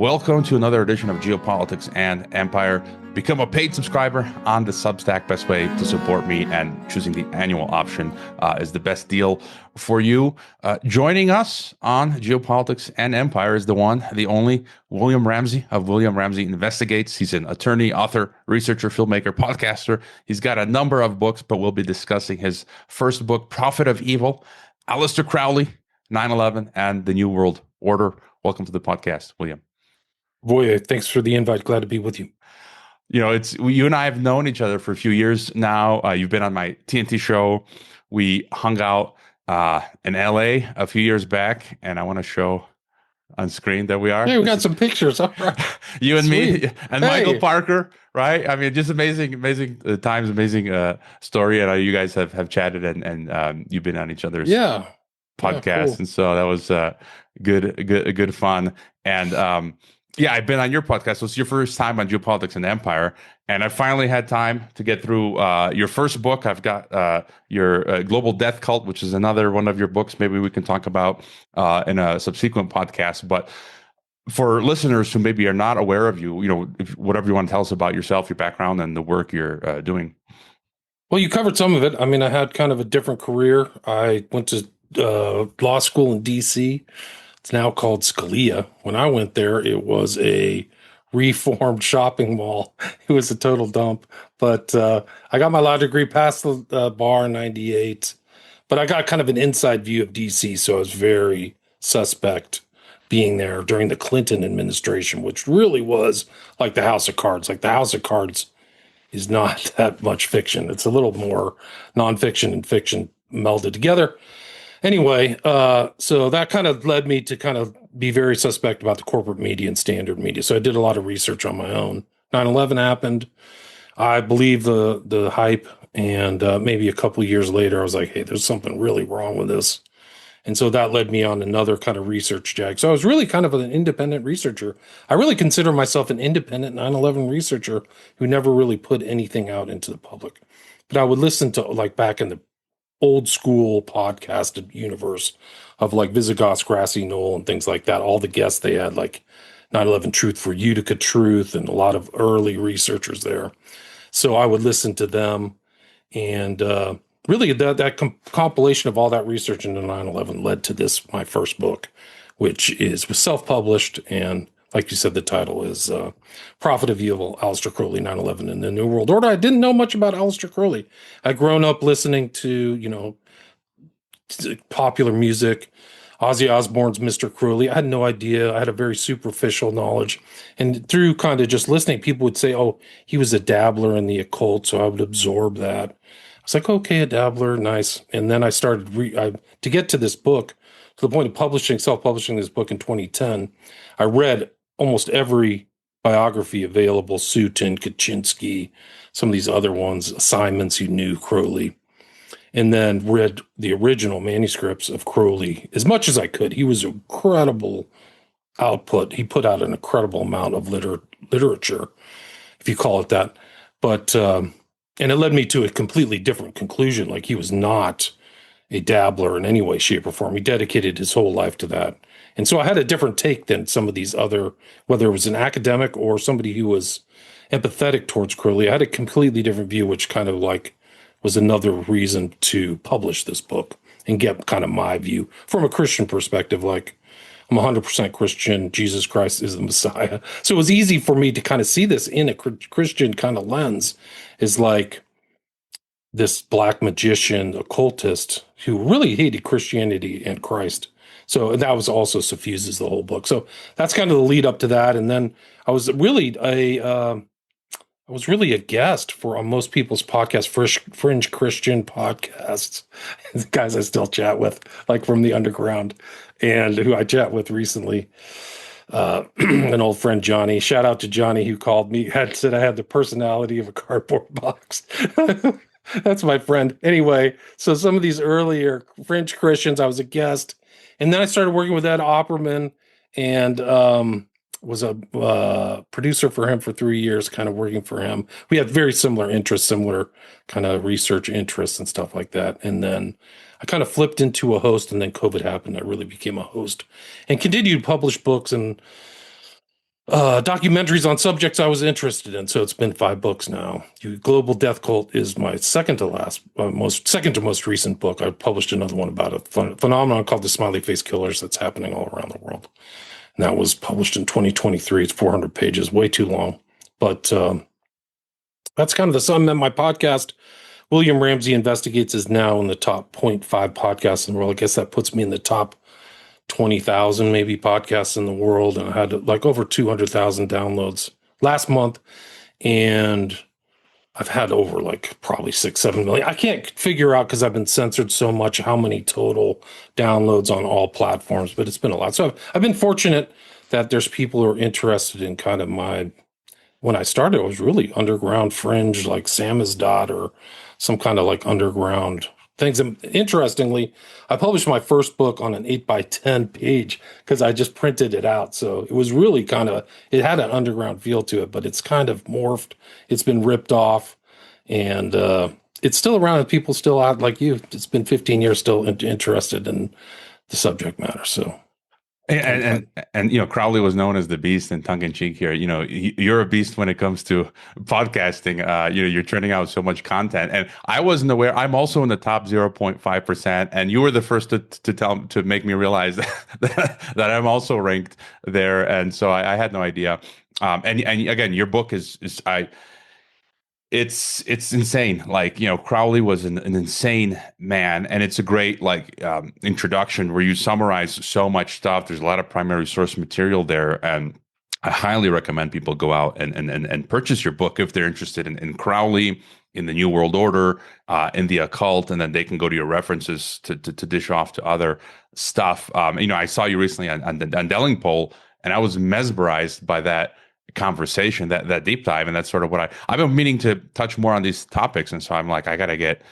Welcome to another edition of Geopolitics and Empire. Become a paid subscriber on the Substack. Best way to support me, and choosing the annual option is the best deal for you. Joining us on Geopolitics and Empire is the one, the only, William Ramsey of William Ramsey Investigates. He's an attorney, author, researcher, filmmaker, podcaster. He's got a number of books, but we'll be discussing his first book, Prophet of Evil, Aleister Crowley, 9/11, and the New World Order. Welcome to the podcast, William. Hrvoje, thanks for the invite. Glad to be with you. You know, it's you and I have known each other for a few years now. You've been on my TNT show. We hung out in LA a few years back, and I want to show on screen that we are. Hey, we got some pictures. All right. You and Sweet. Me and Michael Parker, right? I mean, just amazing times, amazing story. And you guys have chatted and you've been on each other's podcasts, cool. And so that was good fun. And I've been on your podcast. So it's your first time on Geopolitics and Empire. And I finally had time to get through your first book. I've got your Global Death Cult, which is another one of your books. Maybe we can talk about in a subsequent podcast. But for listeners who maybe are not aware of you, whatever you want to tell us about yourself, your background, and the work you're doing. Well, you covered some of it. I mean, I had kind of a different career. I went to law school in D.C. It's now called Scalia. When I went there, it was a reformed shopping mall. It was a total dump. But I got my law degree, passed the bar in 98. But I got kind of an inside view of D.C., so I was very suspect being there during the Clinton administration, which really was like the House of Cards. Like the House of Cards is not that much fiction. It's a little more nonfiction and fiction melded together. Anyway, so that kind of led me to kind of be very suspect about the corporate media and standard media. So I did a lot of research on my own. 9/11 happened. I believe the hype, and maybe a couple of years later, I was like, hey, there's something really wrong with this. And so that led me on another kind of research jag. So I was really kind of an independent researcher. I really consider myself an independent 9/11 researcher who never really put anything out into the public. But I would listen to, like, back in the old school podcasted universe of like Visigoth's Grassy Knoll and things like that. All the guests they had, like 9/11 Truth for Utica Truth, and a lot of early researchers there. So I would listen to them, and really that compilation of all that research into 9/11 led to my first book, which was self-published, and like you said, the title is Prophet of Evil, Aleister Crowley, 9/11 and the New World Order. I didn't know much about Aleister Crowley. I'd grown up listening to, popular music, Ozzy Osbourne's Mr. Crowley. I had no idea. I had a very superficial knowledge. And through kind of just listening, people would say, oh, he was a dabbler in the occult, so I would absorb that. I was like, okay, a dabbler, nice. And then I started, to get to this book, to the point of self-publishing this book in 2010, I read almost every biography available, Sutin, Kaczynski, some of these other ones, Simons, who knew Crowley, and then read the original manuscripts of Crowley as much as I could. He was incredible output. He put out an incredible amount of literature, if you call it that. But, and it led me to a completely different conclusion. Like, he was not a dabbler in any way, shape, or form. He dedicated his whole life to that. And so I had a different take than some of these other, whether it was an academic or somebody who was empathetic towards Crowley. I had a completely different view, which kind of like was another reason to publish this book and get kind of my view from a Christian perspective. Like, I'm 100% Christian. Jesus Christ is the Messiah. So it was easy for me to kind of see this in a Christian kind of lens, is like this black magician, occultist, who really hated Christianity and Christ. So that was also suffuses the whole book. So that's kind of the lead up to that. And then I was really a guest on most people's podcasts, fringe Christian podcasts, the guys I still chat with, like from the underground, and who I chat with recently. An old friend, Johnny. Shout out to Johnny, who called me, said I had the personality of a cardboard box. That's my friend. Anyway, so some of these earlier French Christians, I was a guest. And then I started working with Ed Opperman, and was a producer for him for 3 years, kind of working for him. We had very similar interests, similar kind of research interests and stuff like that. And then I kind of flipped into a host, and then COVID happened. I really became a host and continued to publish books. And Documentaries on subjects I was interested in. So it's been 5 books now. Global Death Cult is my second to most recent book. I published another one about a phenomenon called the smiley face killers that's happening all around the world. And that was published in 2023. It's 400 pages, way too long. But that's kind of the sum. And my podcast, William Ramsey Investigates, is now in the top 0.5 podcasts in the world. I guess that puts me in the top 20,000 maybe podcasts in the world, and I had like over 200,000 downloads last month, and I've had over like probably 6-7 million. I can't figure out, because I've been censored so much, how many total downloads on all platforms, but it's been a lot. So I've been fortunate that there's people who are interested in kind of when I started, it was really underground fringe, like Samizdat or some kind of like underground things. And interestingly, I published my first book on an 8x10 page because I just printed it out. So it was really it had an underground feel to it, but it's kind of morphed. It's been ripped off, and it's still around, and people still out like you. It's been 15 years still interested in the subject matter. So. And Crowley was known as the beast, in tongue in cheek here. You're a beast when it comes to podcasting. You're churning out so much content, and I wasn't aware. I'm also in the top 0.5%, and you were the first to make me realize that I'm also ranked there, and so I had no idea. And again, your book is it's insane. Like, Crowley was an insane man, and it's a great introduction where you summarize so much stuff. There's a lot of primary source material there, and I highly recommend people go out and purchase your book if they're interested in Crowley, in the New World Order, in the occult, and then they can go to your references to dish off to other stuff. I saw you recently on Delingpole, and I was mesmerized by that conversation, that deep dive, and that's sort of what I've been meaning to touch more on these topics, and so I'm like, I gotta get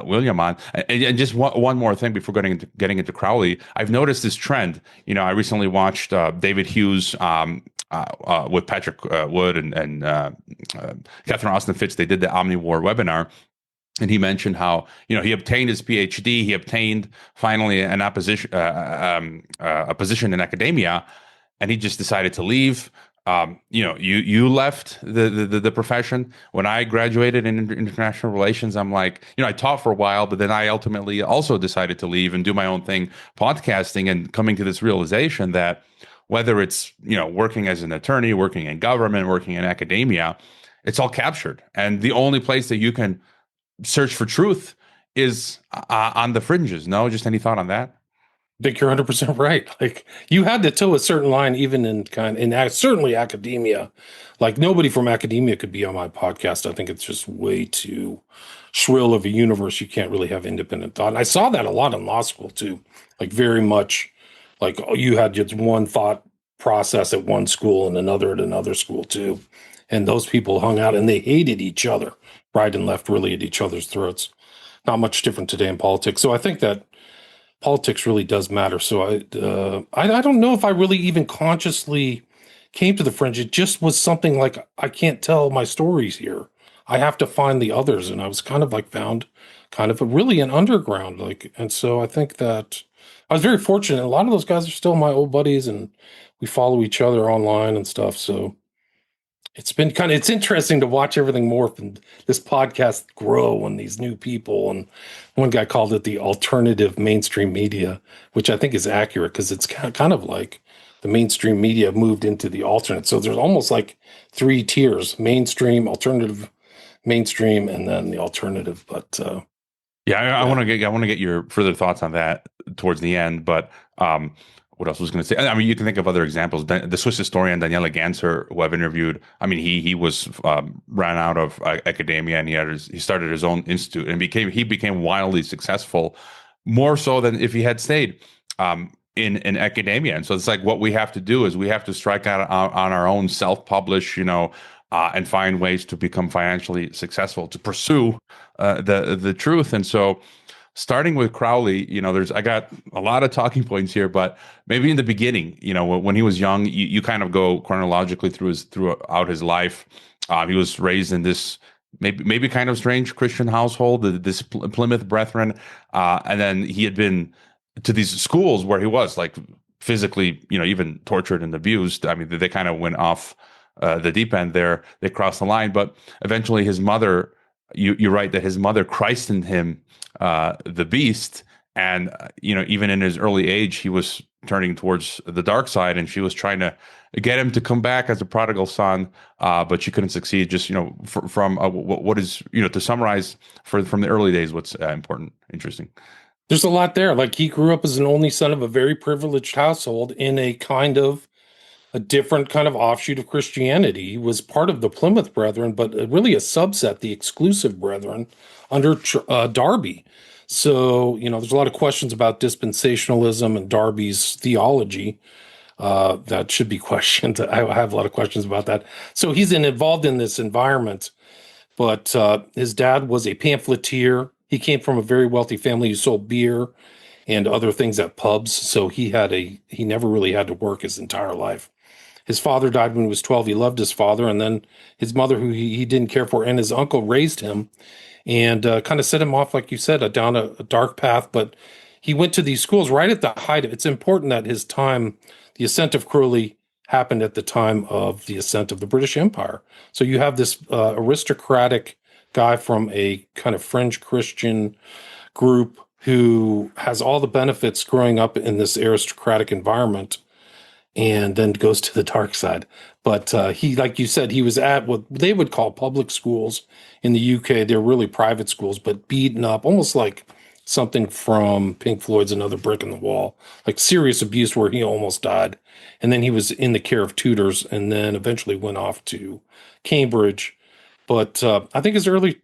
William on. And just one more thing before getting into Crowley, I've noticed this trend. I recently watched David Hughes with Patrick Wood and Catherine Austin Fitz. They did the Omnivore webinar, and he mentioned how he obtained his PhD. He obtained finally a position in academia, and he just decided to leave. You left the profession. When I graduated in international relations, I'm like, I taught for a while, but then I ultimately also decided to leave and do my own thing, podcasting, and coming to this realization that whether it's, working as an attorney, working in government, working in academia, it's all captured. And the only place that you can search for truth is on the fringes. No, just any thought on that? I think you're 100% right. Like, you had to toe a certain line, even in certainly academia. Like, nobody from academia could be on my podcast. I think it's just way too shrill of a universe. You can't really have independent thought. And I saw that a lot in law school too. Like, very much like you had just one thought process at one school and another at another school too. And those people hung out and they hated each other, right and left, really at each other's throats. Not much different today in politics. So I think that politics really does matter. So I don't know if I really even consciously came to the fringe. It just was something like, I can't tell my stories here. I have to find the others. And I was kind of like found kind of really an underground. And so I think that I was very fortunate. A lot of those guys are still my old buddies, and we follow each other online and stuff. So it's been it's interesting to watch everything morph and this podcast grow, and these new people. And one guy called it the alternative mainstream media, which I think is accurate, because it's kind of like the mainstream media moved into the alternate. So there's almost like 3 tiers: mainstream, alternative, mainstream, and then the alternative. But I want to get your further thoughts on that towards the end. But what else was going to say? I mean, you can think of other examples. The Swiss historian Daniele Ganser, who I've interviewed, I mean, he was ran out of academia, and he started his own institute, and he became wildly successful, more so than if he had stayed in academia. And so it's like, what we have to do is we have to strike out on our own, self-publish, and find ways to become financially successful, to pursue the truth. And so, starting with Crowley, I got a lot of talking points here, but maybe in the beginning, when he was young, you kind of go chronologically throughout his life. He was raised in this maybe kind of strange Christian household, this Plymouth Brethren, and then he had been to these schools where he was like physically, even tortured and abused. I mean, they kind of went off the deep end there. They crossed the line, but eventually his mother, you write that his mother christened him the Beast, and even in his early age, he was turning towards the dark side, and she was trying to get him to come back as a prodigal son, but she couldn't succeed. Just from what is to summarize from the early days, what's important, interesting. There's a lot there. Like, he grew up as an only son of a very privileged household in a different kind of offshoot of Christianity. He was part of the Plymouth Brethren, but really a subset, the exclusive Brethren, under Darby. So, there's a lot of questions about dispensationalism and Darby's theology that should be questioned. I have a lot of questions about that. So he's involved in this environment, but his dad was a pamphleteer. He came from a very wealthy family who sold beer and other things at pubs. So he never really had to work his entire life. His father died when he was 12. He loved his father, and then his mother, who he didn't care for, and his uncle raised him and kind of set him off, like you said, down a dark path. But he went to these schools right at the height of it's important that his time, the ascent of Crowley, happened at the time of the ascent of the British Empire. So you have this aristocratic guy from a kind of fringe Christian group who has all the benefits growing up in this aristocratic environment, and then goes to the dark side. But he, like you said, he was at what they would call public schools in the UK. They're really private schools, but beaten up, almost like something from Pink Floyd's Another Brick in the Wall, like serious abuse where he almost died. And then he was in the care of tutors, and then eventually went off to Cambridge. But I think his early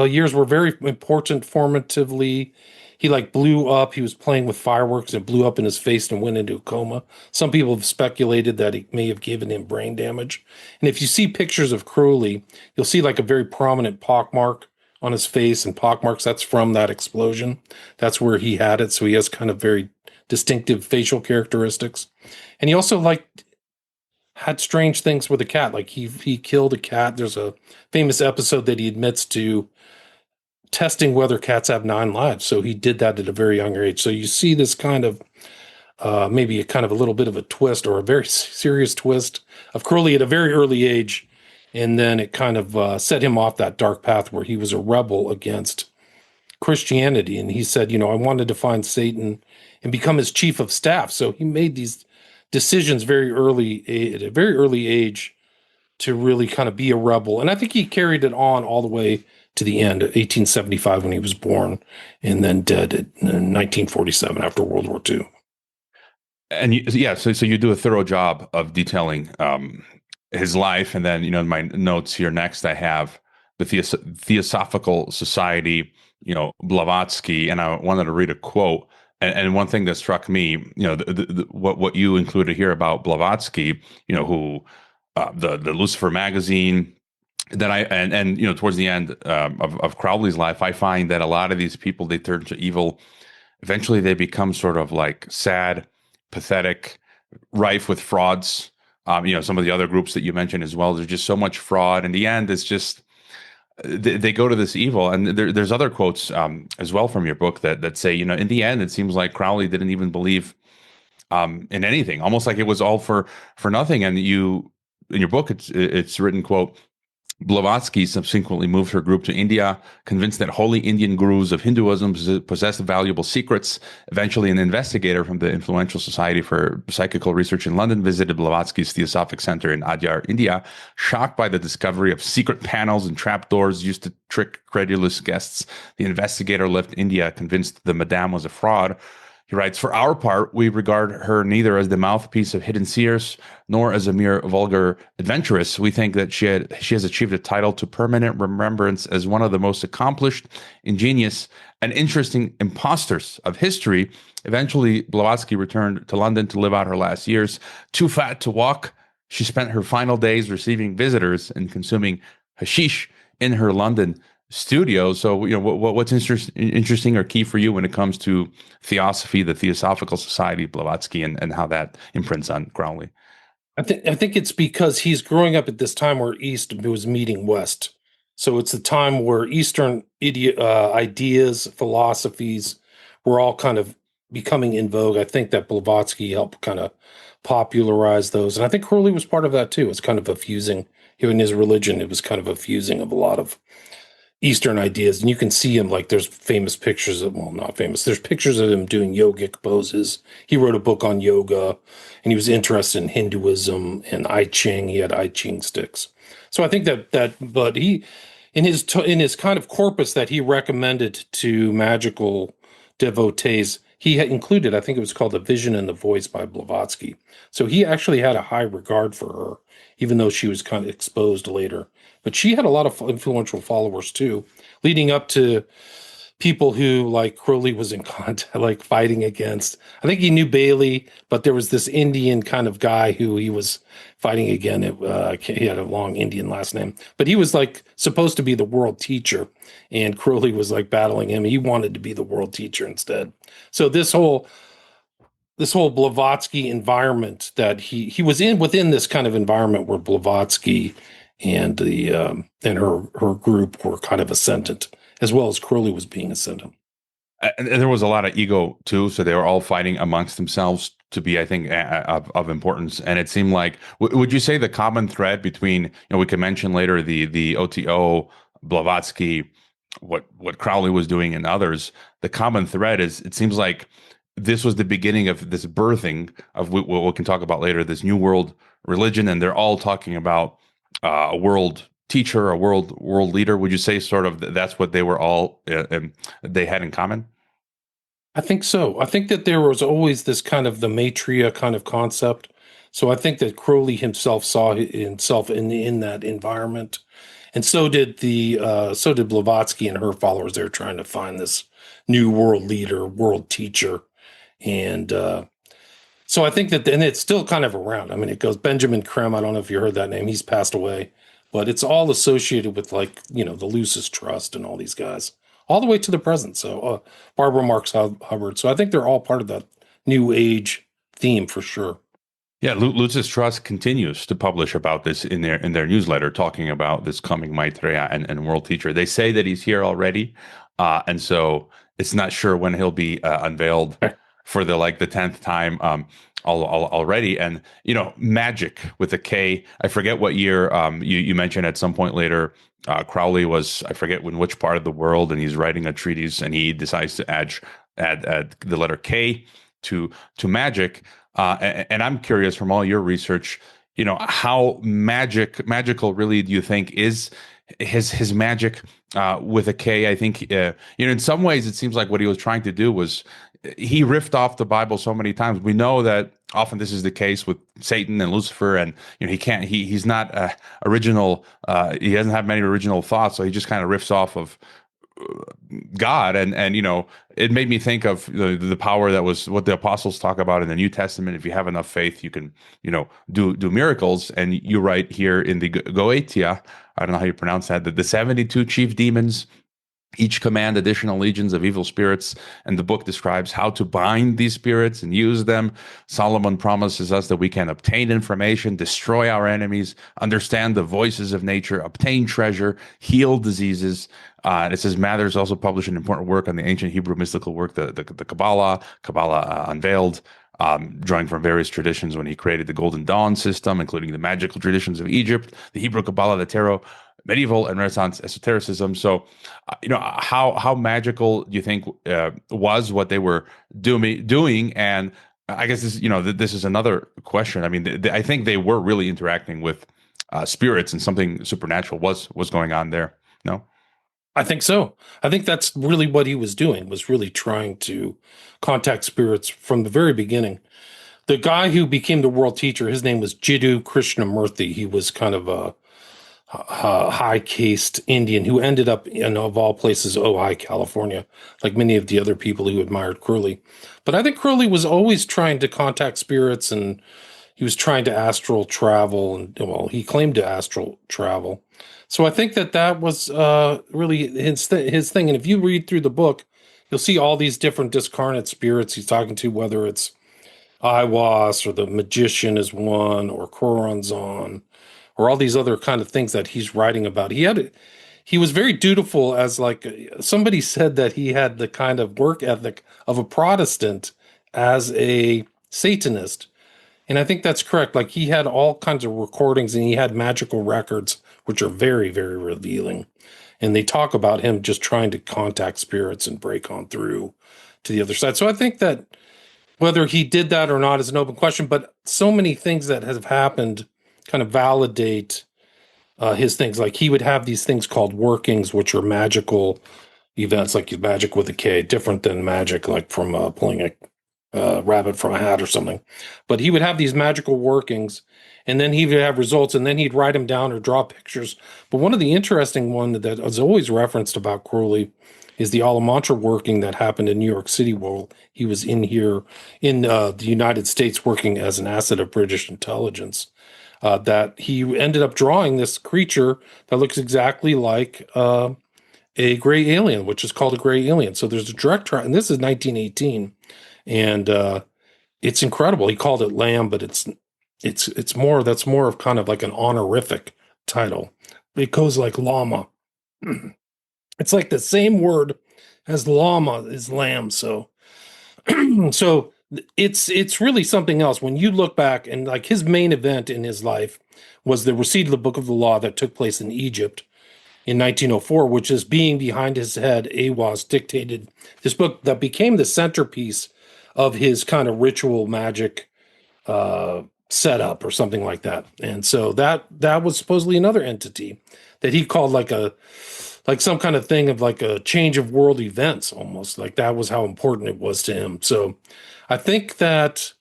years were very important formatively. He blew up. He was playing with fireworks and blew up in his face and went into a coma. Some people have speculated that it may have given him brain damage. And if you see pictures of Crowley, you'll see a very prominent pockmark on his face, and pockmarks, that's from that explosion. That's where he had it. So he has kind of very distinctive facial characteristics. And he also had strange things with a cat. He killed a cat. There's a famous episode that he admits to testing whether cats have 9 lives. So he did that at a very young age. So you see this kind of maybe a kind of a little bit of a twist, or a very serious twist of Crowley at a very early age. And then it kind of set him off that dark path where he was a rebel against Christianity. And he said, I wanted to find Satan and become his chief of staff. So he made these decisions at a very early age to really kind of be a rebel. And I think he carried it on all the way to the end, 1875 when he was born, and then dead in 1947 after World War II. And so you do a thorough job of detailing his life. And then, in my notes here next, I have the Theosophical Society, Blavatsky, and I wanted to read a quote. And one thing that struck me, what you included here about Blavatsky, who the Lucifer magazine, that towards the end of Crowley's life, I find that a lot of these people, they turn to evil. Eventually, they become sort of sad, pathetic, rife with frauds. Some of the other groups that you mentioned as well, there's just so much fraud. In the end, it's just they go to this evil. And there's other quotes as well from your book that say, in the end, it seems like Crowley didn't even believe in anything, almost like it was all for nothing. And in your book, it's written, quote, Blavatsky subsequently moved her group to India, convinced that holy Indian gurus of Hinduism possessed valuable secrets. Eventually, an investigator from the influential Society for Psychical Research in London visited Blavatsky's Theosophic Center in Adyar, India, shocked by the discovery of secret panels and trapdoors used to trick credulous guests. The investigator left India convinced the madame was a fraud. He writes, for our part, we regard her neither as the mouthpiece of hidden seers, nor as a mere vulgar adventuress. We think that she has achieved a title to permanent remembrance as one of the most accomplished, ingenious, and interesting impostors of history. Eventually, Blavatsky returned to London to live out her last years. Too fat to walk, she spent her final days receiving visitors and consuming hashish in her London studio. So, what's interesting or key for you when it comes to Theosophy, the Theosophical Society, Blavatsky, and how that imprints on Crowley? I think it's because he's growing up at this time where East was meeting West. So it's a time where Eastern ideas, philosophies were all kind of becoming in vogue. I think that Blavatsky helped kind of popularize those. And I think Crowley was part of that too. It's kind of a fusing, in his religion, it was kind of a fusing of a lot of Eastern ideas. And you can see him, like, there's famous pictures of, well, not famous, there's pictures of him doing yogic poses. He wrote a book on yoga, and he was interested in Hinduism and I Ching. He had I Ching sticks. So I think but he, in his kind of corpus that he recommended to magical devotees, he had included, I think it was called The Vision and the Voice by Blavatsky. So he actually had a high regard for her, even though she was kind of exposed later. But she had a lot of influential followers too, leading up to people who, like, Crowley was in contact, like, fighting against. I think he knew Bailey, but there was this Indian kind of guy who he was fighting again. He had a long Indian last name, but he was, like, supposed to be the world teacher, and Crowley was, like, battling him. He wanted to be the world teacher instead. So this whole Blavatsky environment that he was in, within this kind of environment where Blavatsky and her group were kind of ascendant, as well as Crowley was being ascendant. And there was a lot of ego too, so they were all fighting amongst themselves to be, I think, of importance. And it seemed like, would you say the common thread between, we can mention later the OTO, Blavatsky, what Crowley was doing, and others, the common thread is, it seems like this was the beginning of this birthing of what we can talk about later, this new world religion, and they're all talking about a world teacher, a world leader. Would you say sort of that's what they were all they had in common? I think so. I think that there was always this kind of the maitria kind of concept. So I think that Crowley himself saw himself in that environment, and so did Blavatsky and her followers. They're trying to find this new world leader, world teacher, and so I think that, and it's still kind of around. I mean, it goes Benjamin Krem. I don't know if you heard that name. He's passed away, but it's all associated with, like, the Lucis Trust and all these guys, all the way to the present. So Barbara Marx Hubbard. So I think they're all part of that New Age theme for sure. Yeah, Lucis Trust continues to publish about this in their newsletter, talking about this coming Maitreya and world teacher. They say that he's here already, and so it's not sure when he'll be unveiled for the 10th time already. And magic with a K. I forget what year you mentioned at some point later. Crowley was, I forget in which part of the world, and he's writing a treatise, and he decides to add the letter K to magic. And I'm curious, from all your research, how magical really do you think is his magic with a K? I think in some ways it seems like what he was trying to do was, he riffed off the Bible so many times. We know that often this is the case with Satan and Lucifer, and he's not original. He doesn't have many original thoughts, so he just kind of riffs off of God, and it made me think of the power that was what the apostles talk about in the New Testament. If you have enough faith, you can do miracles. And you write here in the Goetia, I don't know how you pronounce that the 72 chief demons each command additional legions of evil spirits, and the book describes how to bind these spirits and use them. Solomon promises us that we can obtain information, destroy our enemies, understand the voices of nature, obtain treasure, heal diseases. And it says Mathers also published an important work on the ancient Hebrew mystical work, the Kabbalah Unveiled, drawing from various traditions when he created the Golden Dawn system, including the magical traditions of Egypt, the Hebrew Kabbalah, the Tarot, medieval and Renaissance esotericism. So, how magical do you think was what they were doing? And I guess this is another question. I mean, I think they were really interacting with spirits, and something supernatural was going on there. No, I think so. I think that's really what he was doing, was really trying to contact spirits from the very beginning. The guy who became the world teacher, his name was Jiddu Krishnamurti. He was kind of a high caste Indian who ended up in, of all places, Ojai, California, like many of the other people who admired Crowley. But I think Crowley was always trying to contact spirits, and he was trying to astral travel, and he claimed to astral travel. So I think that was really his thing. And if you read through the book, you'll see all these different discarnate spirits he's talking to, whether it's Aiwass or the magician is one, or Choronzon, or all these other kind of things that he's writing about. He was very dutiful, as, like, somebody said that he had the kind of work ethic of a Protestant, as a Satanist. And I think that's correct. Like he had all kinds of recordings and he had magical records, which are very, very revealing. And they talk about him just trying to contact spirits and break on through to the other side. So I think that whether he did that or not is an open question, but so many things that have happened kind of validate his things. Like he would have these things called workings, which are magical events, like magic with a K, different than magic, like from pulling a rabbit from a hat or something. But he would have these magical workings, and then he would have results, and then he'd write them down or draw pictures. But one of the interesting one that is always referenced about Crowley is the Alamantra working that happened in New York City while he was in here in the United States working as an asset of British intelligence. That he ended up drawing this creature that looks exactly like a gray alien, which is called a gray alien. So there's a direct and this is 1918, and it's incredible. He called it Lamb, but it's more that's more of kind of like an honorific title. It goes like llama. It's like the same word as llama is lamb. So so it's really something else when you look back, and like his main event in his life was the receipt of the Book of the Law that took place in Egypt in 1904, which is being behind his head. Awas dictated this book that became the centerpiece of his kind of ritual magic setup or something like that. And so that was supposedly another entity that he called like some kind of thing of like a change of world events, almost like that was how important it was to him. So I think that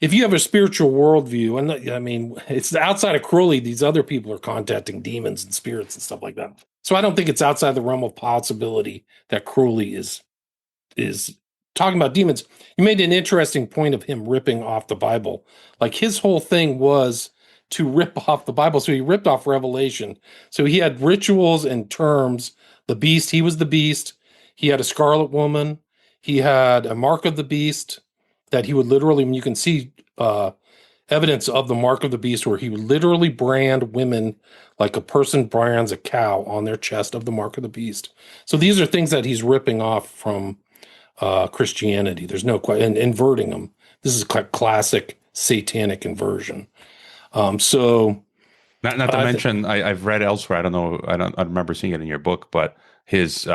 if you have a spiritual worldview, and I mean, it's outside of Crowley, these other people are contacting demons and spirits and stuff like that. So I don't think it's outside the realm of possibility that Crowley is talking about demons. You made an interesting point of him ripping off the Bible. Like his whole thing was to rip off the Bible. So he ripped off Revelation. So he had rituals and terms. The beast, he was the beast. He had a scarlet woman. He had a mark of the beast that he would literally, you can see evidence of the mark of the beast where he would literally brand women like a person brands a cow on their chest of the mark of the beast. So these are things that he's ripping off from Christianity. There's no question, and inverting them. This is classic satanic inversion. So not to mention, I've read elsewhere. I don't remember seeing it in your book, but his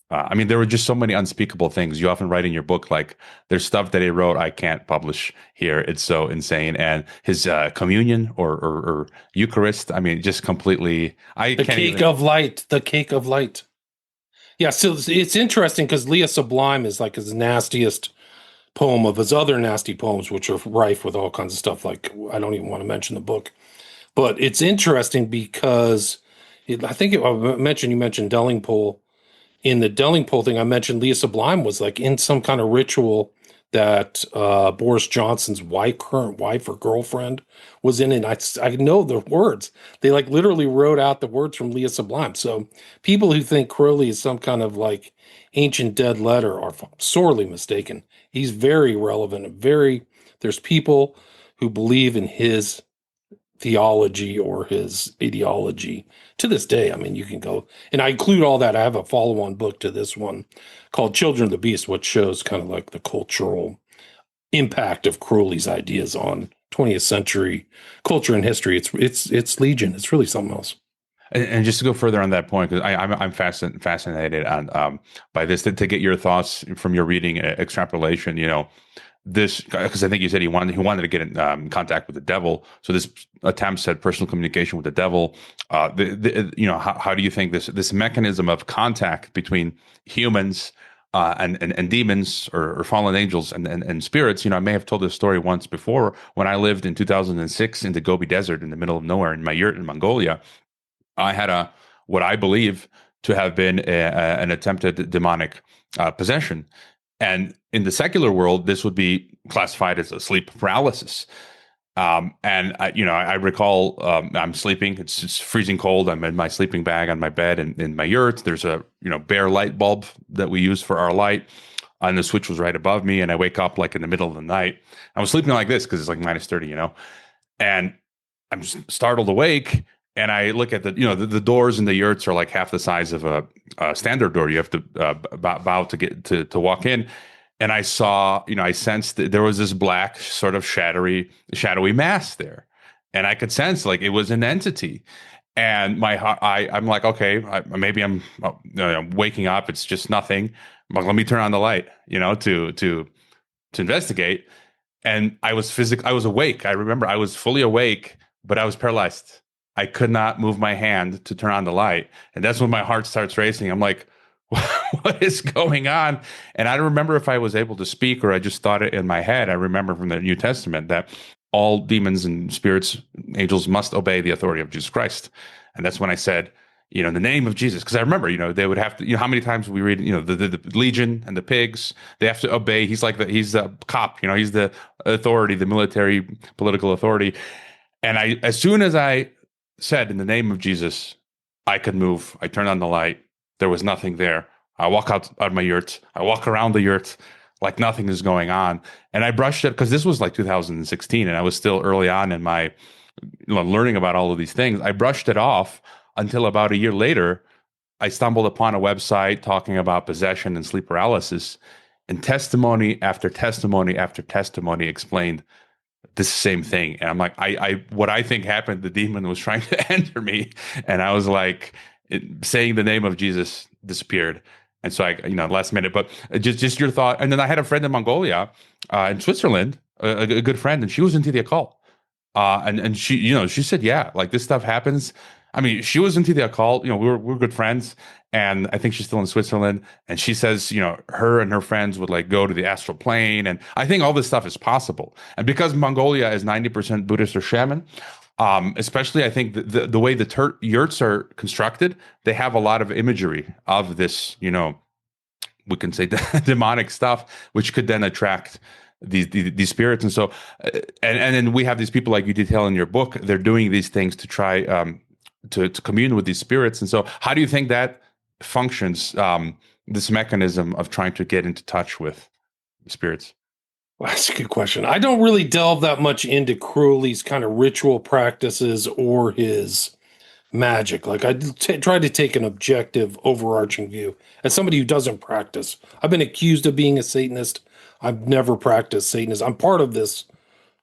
I mean, there were just so many unspeakable things. You often write in your book, like, there's stuff that he wrote I can't publish here. It's so insane. And his communion or Eucharist, I mean, just completely. The cake of light. Yeah, so it's interesting because Leah Sublime is like his nastiest poem of his other nasty poems, which are rife with all kinds of stuff. Like, I don't even want to mention the book. But it's interesting because you mentioned Dellingpole. In the Dellingpole thing, I mentioned Leah Sublime was like in some kind of ritual that Boris Johnson's current wife or girlfriend was in. And I know the words. They like literally wrote out the words from Leah Sublime. So people who think Crowley is some kind of like ancient dead letter are sorely mistaken. He's very relevant. There's people who believe in his theology or his ideology to this day. I mean, you can go, and I include all that. I have a follow-on book to this one called Children of the Beast, which shows kind of like the cultural impact of Crowley's ideas on 20th century culture and history. It's legion. It's really something else. And just to go further on that point, because I'm fascinated on by this to get your thoughts from your reading extrapolation. This, because I think you said he wanted to get in contact with the devil. So this attempts at personal communication with the devil. How do you think this mechanism of contact between humans and demons or fallen angels and spirits? I may have told this story once before when I lived in 2006 in the Gobi Desert in the middle of nowhere in my yurt in Mongolia. I had what I believe to have been an attempted demonic possession. And in the secular world, this would be classified as a sleep paralysis. And I recall I'm sleeping. It's freezing cold. I'm in my sleeping bag on my bed in my yurt. There's a bare light bulb that we use for our light, and the switch was right above me. And I wake up like in the middle of the night. I was sleeping like this because it's like -30, and I'm just startled awake. And I look at the doors in the yurts are like half the size of a standard door. You have to bow to get to walk in. and I saw, I sensed that there was this black sort of shadowy mass there, and I could sense like it was an entity. And my heart, I'm like, okay, maybe I'm waking up. It's just nothing. I'm like, let me turn on the light, to investigate. And I was awake. I remember I was fully awake, but I was paralyzed. I could not move my hand to turn on the light. And that's when my heart starts racing. I'm like, what is going on? And I don't remember if I was able to speak or I just thought it in my head. I remember from the New Testament that all demons and spirits, angels must obey the authority of Jesus Christ. And that's when I said, in the name of Jesus, because I remember, they would have to, how many times we read, the Legion and the pigs, they have to obey. He's he's the cop, he's the authority, the military, political authority. And as soon as I said in the name of Jesus, I could move. I turned on the light. There was nothing there. I walk out of my yurt. I walk around the yurt like nothing is going on. And I brushed it because this was like 2016 and I was still early on in my learning about all of these things. I brushed it off until about a year later, I stumbled upon a website talking about possession and sleep paralysis, and testimony after testimony after testimony explained this same thing. And I'm like, what I think happened, the demon was trying to enter me. And I was like, saying the name of Jesus disappeared. And so last minute, but just your thought. And then I had a friend in Mongolia, in Switzerland, a good friend, and she was into the occult. And she, she said, yeah, like this stuff happens. I mean, she was into the occult, we're good friends. And I think she's still in Switzerland. And she says, her and her friends would like go to the astral plane. And I think all this stuff is possible. And because Mongolia is 90% Buddhist or shaman, especially I think the way the yurts are constructed, they have a lot of imagery of this, we can say demonic stuff, which could then attract these spirits. And so, and then we have these people like you detail in your book, they're doing these things to try to commune with these spirits. And so how do you think that functions, this mechanism of trying to get into touch with spirits? Well, that's a good question. I don't really delve that much into Crowley's kind of ritual practices or his magic. Like I try to take an objective, overarching view. As somebody who doesn't practice, I've been accused of being a Satanist. I've never practiced Satanism. I'm part of this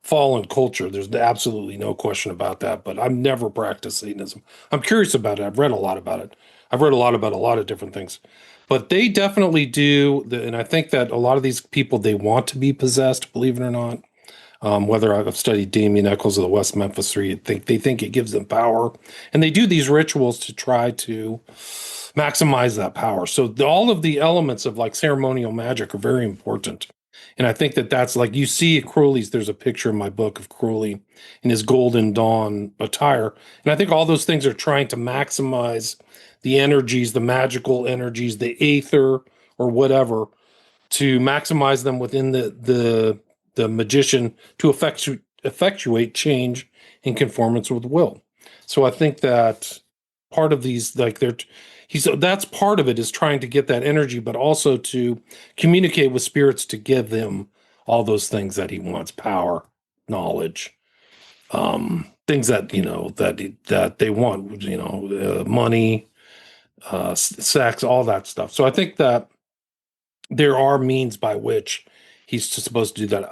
fallen culture. There's absolutely no question about that, but I've never practiced Satanism. I'm curious about it. I've read a lot about it. I've read a lot about a lot of different things. But they definitely do, and I think that a lot of these people, they want to be possessed, believe it or not. Whether I've studied Damien Eccles of the West Memphis 3, they think it gives them power. And they do these rituals to try to maximize that power. So all of the elements of like ceremonial magic are very important. And I think that that's like, you see Crowley's, there's a picture in my book of Crowley in his Golden Dawn attire. And I think all those things are trying to maximize the energies, the magical energies, the aether or whatever, to maximize them within the magician to effectuate change in conformance with will. So I think that part of these, like that's part of it, is trying to get that energy, but also to communicate with spirits to give them all those things that he wants: power, knowledge, things that that they want, money, sex, all that stuff. So I think that there are means by which he's supposed to do that.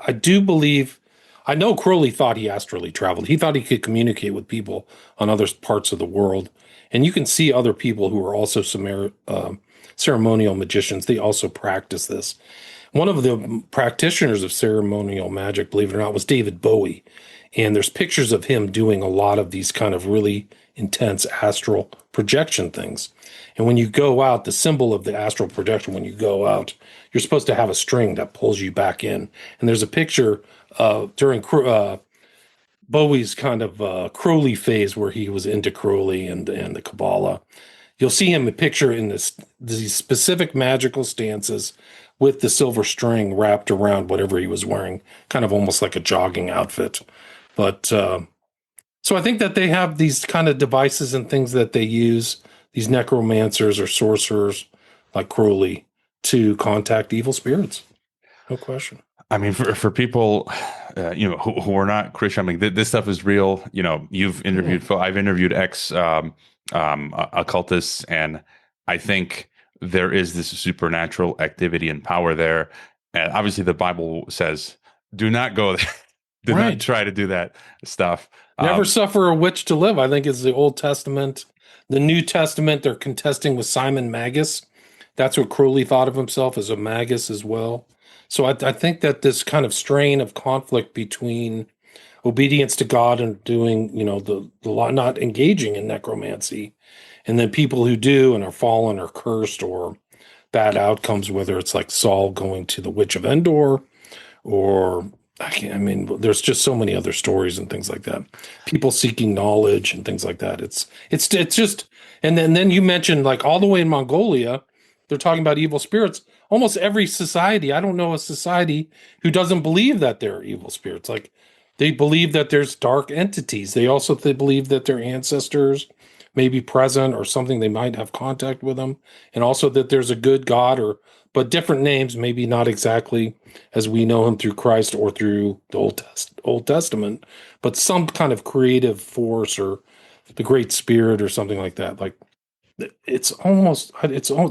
I know Crowley thought he astrally traveled. He thought he could communicate with people on other parts of the world. And you can see other people who are also ceremonial magicians. They also practice this. One of the practitioners of ceremonial magic, believe it or not, was David Bowie. And there's pictures of him doing a lot of these kind of really intense astral projection things. And when you go out, the symbol of the astral projection, when you go out, you're supposed to have a string that pulls you back in. And there's a picture during Bowie's kind of Crowley phase, where he was into Crowley and the Kabbalah. You'll see him a picture in these specific magical stances with the silver string wrapped around whatever he was wearing, kind of almost like a jogging outfit. But so I think that they have these kind of devices and things that they use, these necromancers or sorcerers like Crowley, to contact evil spirits. No question. I mean, for people, who are not Christian, I mean, this stuff is real. You've interviewed, I've interviewed occultists, and I think there is this supernatural activity and power there. And obviously, the Bible says, "Do not go there. Do not Right. try to do that stuff." Never suffer a witch to live, I think, is the Old Testament. The New Testament, they're contesting with Simon Magus. That's what Crowley thought of himself, as a magus as well. So I think that this kind of strain of conflict between obedience to God and doing, the law, not engaging in necromancy, and then people who do and are fallen or cursed or bad outcomes, whether it's like Saul going to the Witch of Endor, or there's just so many other stories and things like that. People seeking knowledge and things like that. It's just, and then you mentioned, like, all the way in Mongolia, they're talking about evil spirits. Almost every society, I don't know a society who doesn't believe that there are evil spirits. Like, they believe that there's dark entities. They believe that their ancestors may be present or something. They might have contact with them, and also that there's a good God, but different names, maybe not exactly as we know him through Christ or through the Old Testament, but some kind of creative force or the Great Spirit or something like that. Like, it's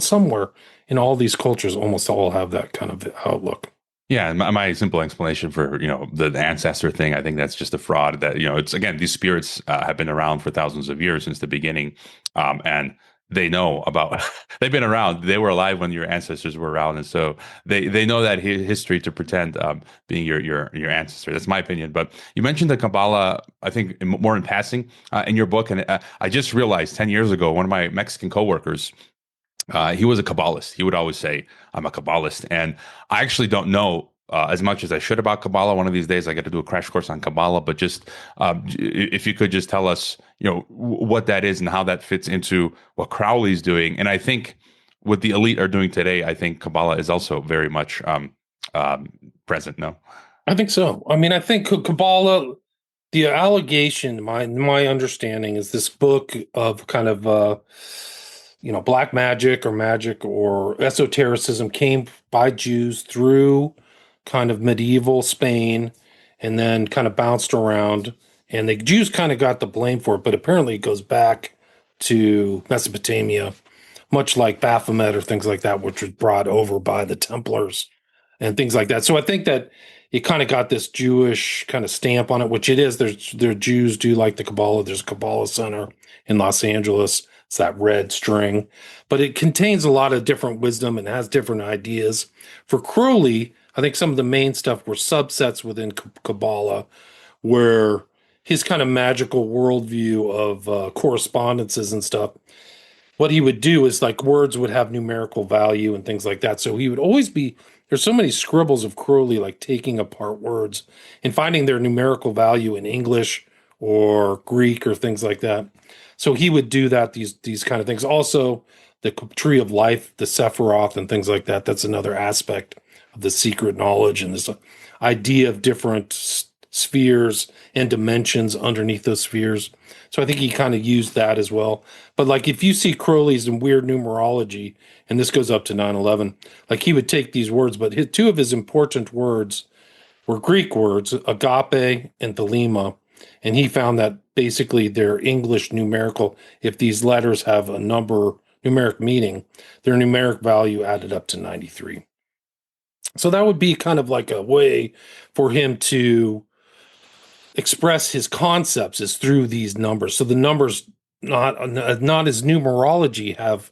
somewhere in all these cultures, almost all have that kind of outlook. Yeah, my simple explanation for the ancestor thing, I think that's just a fraud. That it's, again, these spirits have been around for thousands of years, since the beginning, and they know about. They've been around. They were alive when your ancestors were around, and so they know that history to pretend being your ancestor. That's my opinion. But you mentioned the Kabbalah, I think, more in passing in your book, and I just realized 10 years ago, one of my Mexican coworkers. He was a Kabbalist. He would always say, "I'm a Kabbalist," and I actually don't know as much as I should about Kabbalah. One of these days, I got to do a crash course on Kabbalah. But just if you could just tell us, what that is and how that fits into what Crowley's doing, and I think what the elite are doing today, I think Kabbalah is also very much present. No, I think so. I mean, I think Kabbalah. The allegation, my understanding, is this book of kind of black magic or esotericism came by Jews through kind of medieval Spain, and then kind of bounced around, and the Jews kind of got the blame for it, but apparently it goes back to Mesopotamia, much like Baphomet or things like that, which was brought over by the Templars and things like that. So I think that it kind of got this Jewish kind of stamp on it, which it is. There Jews do like the Kabbalah. There's a Kabbalah Center in Los Angeles. It's that red string, but it contains a lot of different wisdom and has different ideas. For Crowley, I think some of the main stuff were subsets within Kabbalah, where his kind of magical worldview of correspondences and stuff, what he would do is, like, words would have numerical value and things like that. So he would always be, there's so many scribbles of Crowley, like taking apart words and finding their numerical value in English or Greek or things like that. So he would do that, these kind of things. Also, the tree of life, the Sephiroth and things like that. That's another aspect of the secret knowledge and this idea of different spheres and dimensions underneath those spheres. So I think he kind of used that as well. But, like, if you see Crowley's in weird numerology, and this goes up to 9/11, like, he would take these words, but two of his important words were Greek words, agape and thelema. And he found that basically they're English numerical. If these letters have a numeric meaning, their numeric value added up to 93. So that would be kind of like a way for him to express his concepts, is through these numbers. So the numbers, not as numerology, have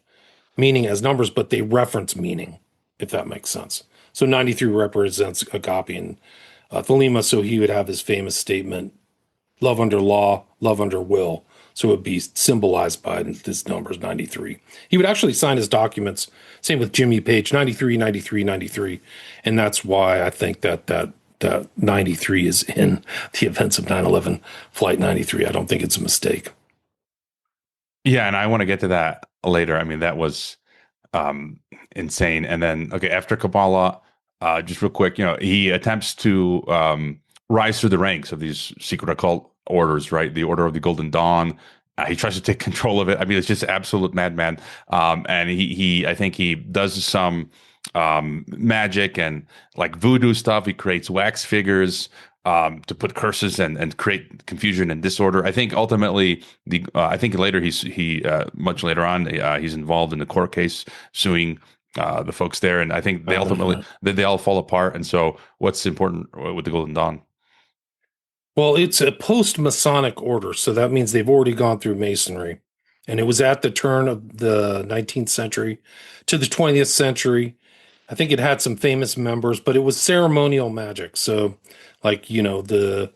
meaning as numbers, but they reference meaning, if that makes sense. So 93 represents agape and thelema. So he would have his famous statement, love under law, love under will. So it would be symbolized by this numbers 93. He would actually sign his documents, same with Jimmy Page, 93, 93, 93. And that's why I think that 93 is in the events of 9/11, Flight 93. I don't think it's a mistake. Yeah, and I want to get to that later. I mean, that was insane. And then, okay, after Kabbalah, just real quick, he attempts to rise through the ranks of these secret occult orders, right? The Order of the Golden Dawn. He tries to take control of it. I mean, it's just absolute madman. And I think he does some magic and, like, voodoo stuff. He creates wax figures to put curses and create confusion and disorder. I think ultimately I think later he much later on he's involved in the court case suing the folks there, and I think they ultimately they all fall apart. And so, what's important with the Golden Dawn? Well, it's a post-Masonic order, so that means they've already gone through Masonry. And it was at the turn of the 19th century to the 20th century. I think it had some famous members, but it was ceremonial magic. So, like, the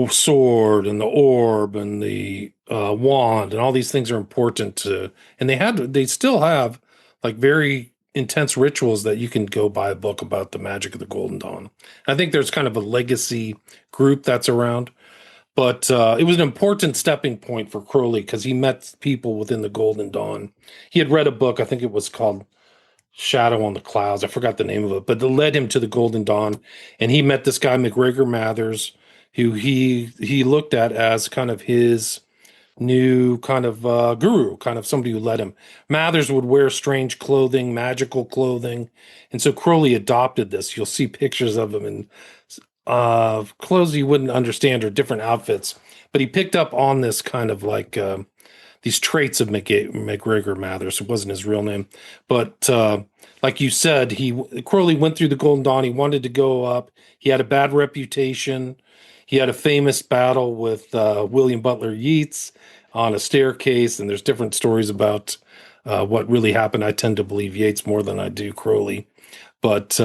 sword and the orb and the wand and all these things are important to, and they still have like very intense rituals that you can go buy a book about the magic of the Golden Dawn. I think there's kind of a legacy group that's around, but it was an important stepping point for Crowley because he met people within the Golden Dawn. He had read a book, I think it was called Shadow on the Clouds. I forgot the name of it, but it led him to the Golden Dawn, and he met this guy MacGregor Mathers, who he looked at as kind of his new kind of guru, kind of somebody who led him. Mathers would wear strange clothing, magical clothing, and so Crowley adopted this. You'll see pictures of him in clothes you wouldn't understand or different outfits, but he picked up on this kind of like these traits of MacGregor Mathers. It wasn't his real name, but like you said, Crowley went through the Golden Dawn. He wanted to go up. He had a bad reputation. He had a famous battle with William Butler Yeats on a staircase, and there's different stories about what really happened. I tend to believe Yeats more than I do Crowley, but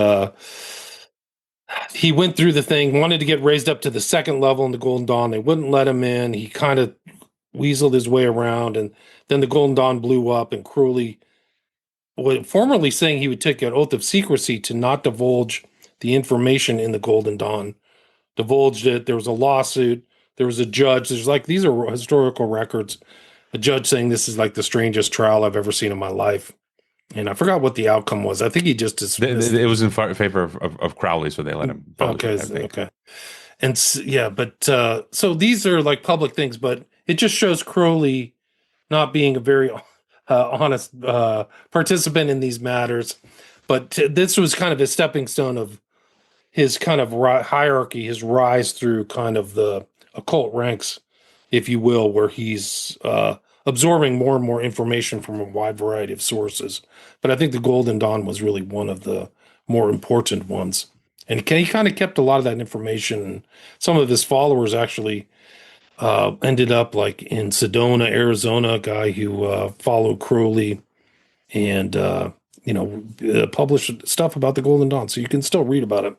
he went through the thing, wanted to get raised up to the second level in the Golden Dawn. They wouldn't let him in. He kind of weaseled his way around, and then the Golden Dawn blew up, and Crowley, formerly saying he would take an oath of secrecy to not divulge the information in the Golden Dawn, divulged it. There was a lawsuit. There was a judge. These are historical records. A judge saying this is like the strangest trial I've ever seen in my life. And I forgot what the outcome was. I think he just dismissed. It was in favor of Crowley, so they let him. Okay. And so these are like public things, but it just shows Crowley not being a very honest participant in these matters. But this was kind of a stepping stone of his kind of hierarchy, his rise through kind of the occult ranks, if you will, where he's absorbing more and more information from a wide variety of sources. But I think the Golden Dawn was really one of the more important ones. And he kind of kept a lot of that information. Some of his followers actually ended up like in Sedona, Arizona, a guy who followed Crowley and, published stuff about the Golden Dawn. So you can still read about it.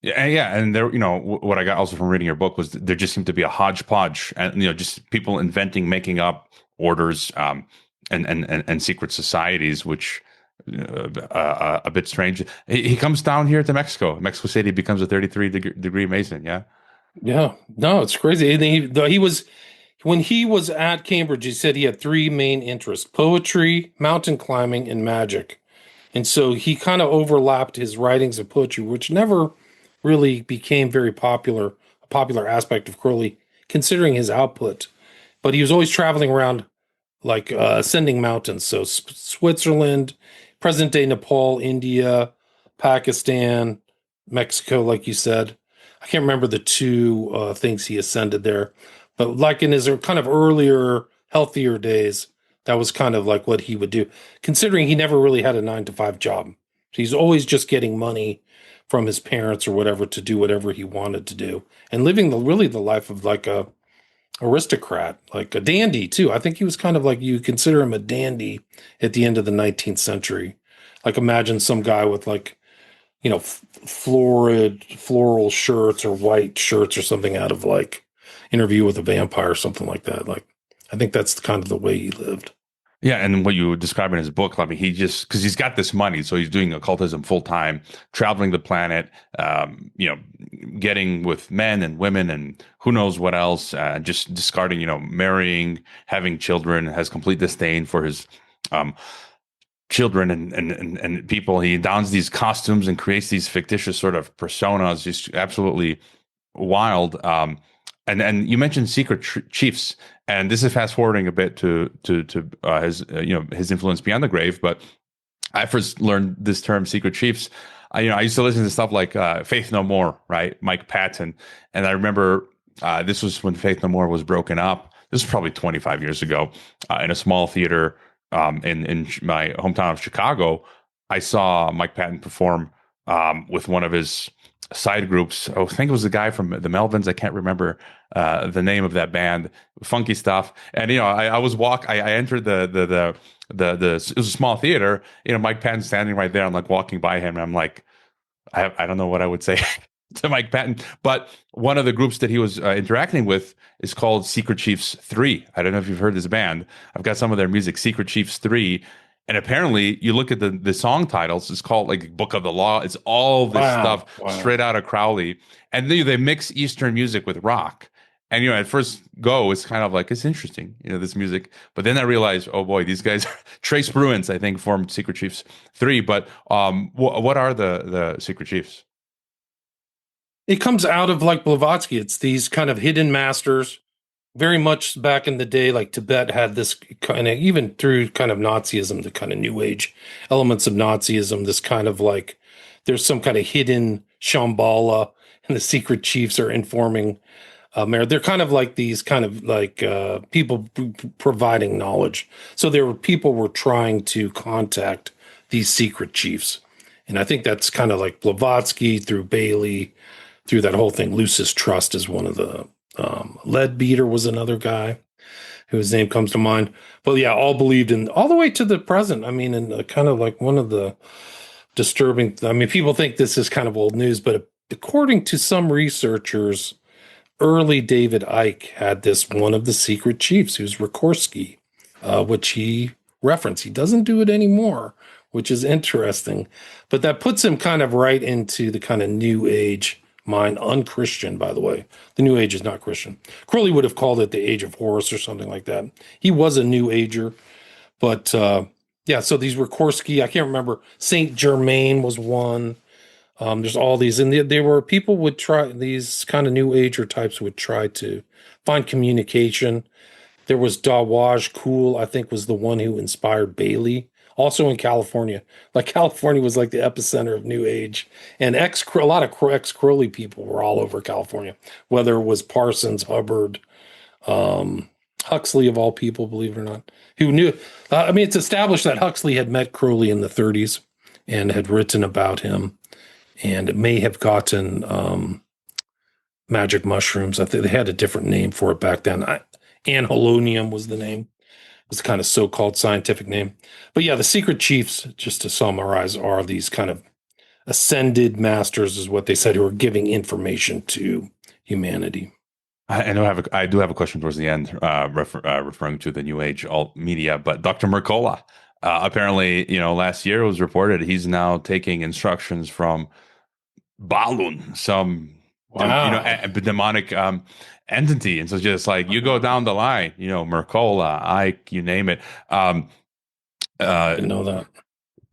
Yeah, and there, what I got also from reading your book was there just seemed to be a hodgepodge, and just people inventing, making up orders, and secret societies, which a bit strange. He comes down here to Mexico City, becomes a 33-degree Mason. Yeah, no, it's crazy. When he was at Cambridge, he said he had three main interests: poetry, mountain climbing, and magic. And so he kind of overlapped his writings of poetry, which never really became a popular aspect of Crowley, considering his output. But he was always traveling around, like ascending mountains. So Switzerland, present-day Nepal, India, Pakistan, Mexico, like you said. I can't remember the two things he ascended there. But like in his kind of earlier, healthier days, that was kind of like what he would do, considering he never really had a 9-to-5 job. So he's always just getting money from his parents or whatever to do whatever he wanted to do, and living the life of like a aristocrat, like a dandy too. I think he was kind of like, you consider him a dandy at the end of the 19th century. Like imagine some guy with like, floral shirts or white shirts or something out of like Interview with a Vampire or something like that. Like, I think that's kind of the way he lived. Yeah, and what you describe in his book, I mean, because he's got this money, so he's doing occultism full time, traveling the planet, getting with men and women and who knows what else, just discarding, marrying, having children, has complete disdain for his children and people. He dons these costumes and creates these fictitious sort of personas, just absolutely wild. And you mentioned secret chiefs, and this is fast forwarding a bit to his influence beyond the grave. But I first learned this term, secret chiefs. I used to listen to stuff like Faith No More, right? Mike Patton, and I remember this was when Faith No More was broken up. This was probably 25 years ago in a small theater in my hometown of Chicago, I saw Mike Patton perform with one of his side groups. I think it was the guy from the Melvins. I can't remember the name of that band. Funky stuff. And I entered the it was a small theater. Mike Patton standing right there. I'm like walking by him, and I'm like, I don't know what I would say to Mike Patton. But one of the groups that he was interacting with is called Secret Chiefs 3. I don't know if you've heard this band. I've got some of their music, Secret Chiefs 3. And apparently, you look at the song titles, it's called like Book of the Law. It's all this stuff straight out of Crowley. And they mix Eastern music with rock. And, at first go, it's kind of like, it's interesting, this music. But then I realized, oh boy, these guys, Trace Bruins, I think, formed Secret Chiefs 3. But what are the Secret Chiefs? It comes out of like Blavatsky. It's these kind of hidden masters. Very much back in the day, like Tibet had this kind of, even through kind of Nazism, the kind of new age elements of Nazism, this kind of like, there's some kind of hidden Shambhala, and the secret chiefs are informing. They're kind of like these kind of like people providing knowledge. So people were trying to contact these secret chiefs. And I think that's kind of like Blavatsky through Bailey, through that whole thing. Lucis Trust is one of the, Leadbeater was another guy whose name comes to mind. But yeah, all believed in all the way to the present. I mean, and kind of like one of the disturbing, people think this is kind of old news, but according to some researchers, early David Icke had this one of the secret chiefs, who's Rikorsky, which he referenced. He doesn't do it anymore, which is interesting. But that puts him kind of right into the kind of new age mind, unchristian, by the way. The New Age is not Christian. Crowley would have called it the Age of Horus or something like that. He was a New Ager. But, so these Rikorsky, I can't remember. Saint Germain was one. There's all these. And there were people would try, these kind of New Ager types would try to find communication. There was Dawaj Khul, I think, was the one who inspired Bailey. Also in California. Like California was like the epicenter of New Age. And a lot of ex-Crowley people were all over California. Whether it was Parsons, Hubbard, Huxley of all people, believe it or not. Who knew? It's established that Huxley had met Crowley in the 30s and had written about him. And may have gotten magic mushrooms. I think they had a different name for it back then. Anhelonium was the name. It was the kind of so-called scientific name. But yeah, the secret chiefs, just to summarize, are these kind of ascended masters, is what they said, who are giving information to humanity. I do have a question towards the end, referring to the New Age alt media. But Dr. Mercola, apparently, last year it was reported he's now taking instructions from Balun, some demonic entity. And so just like you go down the line, Mercola, Ike, you name it. I didn't know that.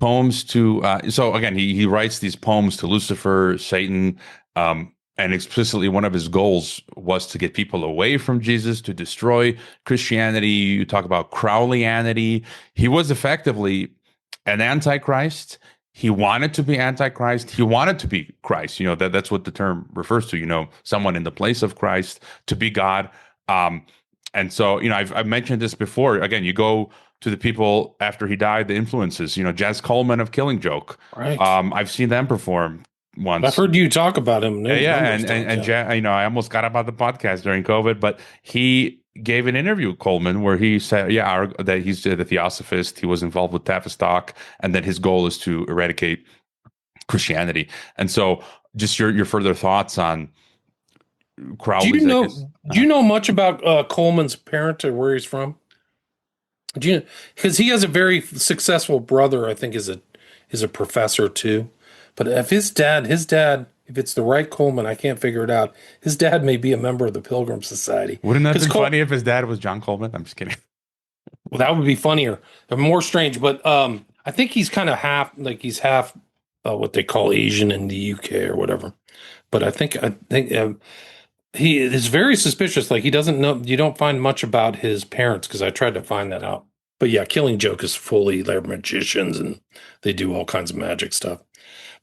Poems to so again, he writes these poems to Lucifer, Satan, and explicitly one of his goals was to get people away from Jesus, to destroy Christianity. You talk about Crowleyanity. He was effectively an antichrist. He wanted to be Antichrist. He wanted to be Christ. That's what the term refers to, someone in the place of Christ, to be God. And so, I've mentioned this before. Again, you go to the people after he died, the influences, Jazz Coleman of Killing Joke. Right. I've seen them perform once. I've heard you talk about him. I almost got him on the podcast during COVID, but he gave an interview, Coleman, where he said, that he's the Theosophist. He was involved with Tavistock, and that his goal is to eradicate Christianity. And so, just your further thoughts on Crowley. Do you know much about Coleman's parent or where he's from? Because he has a very successful brother, I think is a professor too. But if his dad, if it's the right Coleman, I can't figure it out. His dad may be a member of the Pilgrim Society. Wouldn't that be funny if his dad was John Coleman? I'm just kidding. Well, that would be funnier, more strange. But I think he's kind of half what they call Asian in the UK or whatever. But I think he is very suspicious. Like, he doesn't know. You don't find much about his parents, because I tried to find that out. But yeah, Killing Joke is fully, they're magicians and they do all kinds of magic stuff.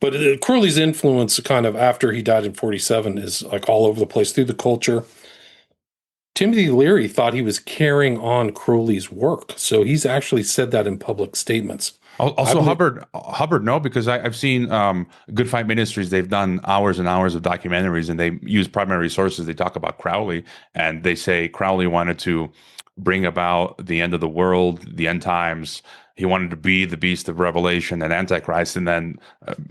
But Crowley's influence, kind of after he died in 47, is like all over the place through the culture. Timothy Leary thought he was carrying on Crowley's work. So he's actually said that in public statements. Also, Hubbard, no, because I've seen Good Fight Ministries. They've done hours and hours of documentaries, and they use primary sources. They talk about Crowley, and they say Crowley wanted to bring about the end of the world, the end times. He wanted to be the beast of Revelation and Antichrist. And then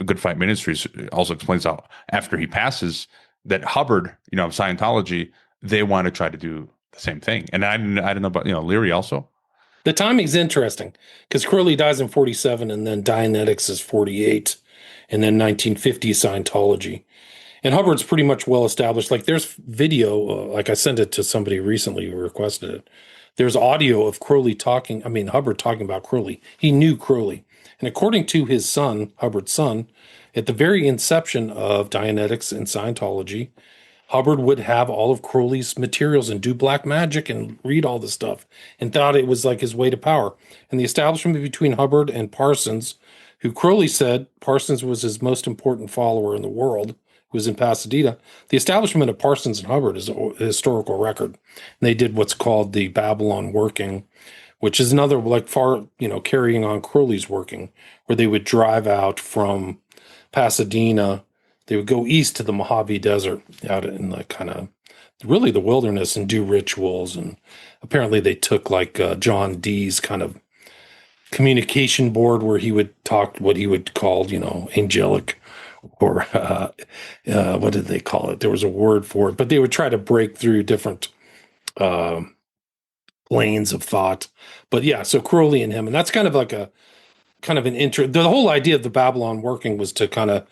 Good Fight Ministries also explains how after he passes, that Hubbard, of Scientology, they want to try to do the same thing. And I didn't know about Leary also. The timing's interesting because Crowley dies in 47 and then Dianetics is 48 and then 1950 Scientology. And Hubbard's pretty much well established. Like there's video, like I sent it to somebody recently who requested it. There's audio of Hubbard talking about Crowley. He knew Crowley. And according to his son, Hubbard's son, at the very inception of Dianetics and Scientology, Hubbard would have all of Crowley's materials and do black magic and read all the stuff and thought it was like his way to power. And the establishment between Hubbard and Parsons, who Crowley said Parsons was his most important follower in the world, who was in Pasadena, the establishment of Parsons and Hubbard is a historical record. And they did what's called the Babylon working, which is another carrying on Crowley's working, where they would drive out from Pasadena. They would go east to the Mojave Desert out in the kind of really the wilderness and do rituals. And apparently they took like John Dee's kind of communication board where he would talk what he would call, angelic or what did they call it? There was a word for it, but they would try to break through different planes of thought. But yeah, so Crowley and him, and that's kind of like the whole idea of the Babylon working was to kind of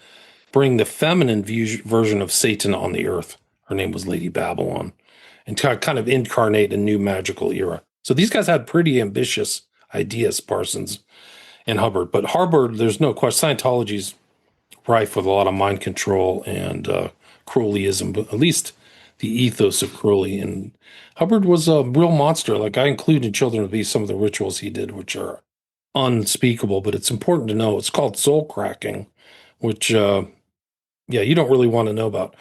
bring the feminine version of Satan on the earth. Her name was Lady Babylon, and to kind of incarnate a new magical era. So these guys had pretty ambitious ideas, Parsons and Hubbard. But Hubbard, there's no question, Scientology's rife with a lot of mind control and Crowleyism, but at least the ethos of Crowley. And Hubbard was a real monster. Like I include in Children of the Beast some of the rituals he did, which are unspeakable, but it's important to know. It's called soul cracking, which, you don't really want to know about.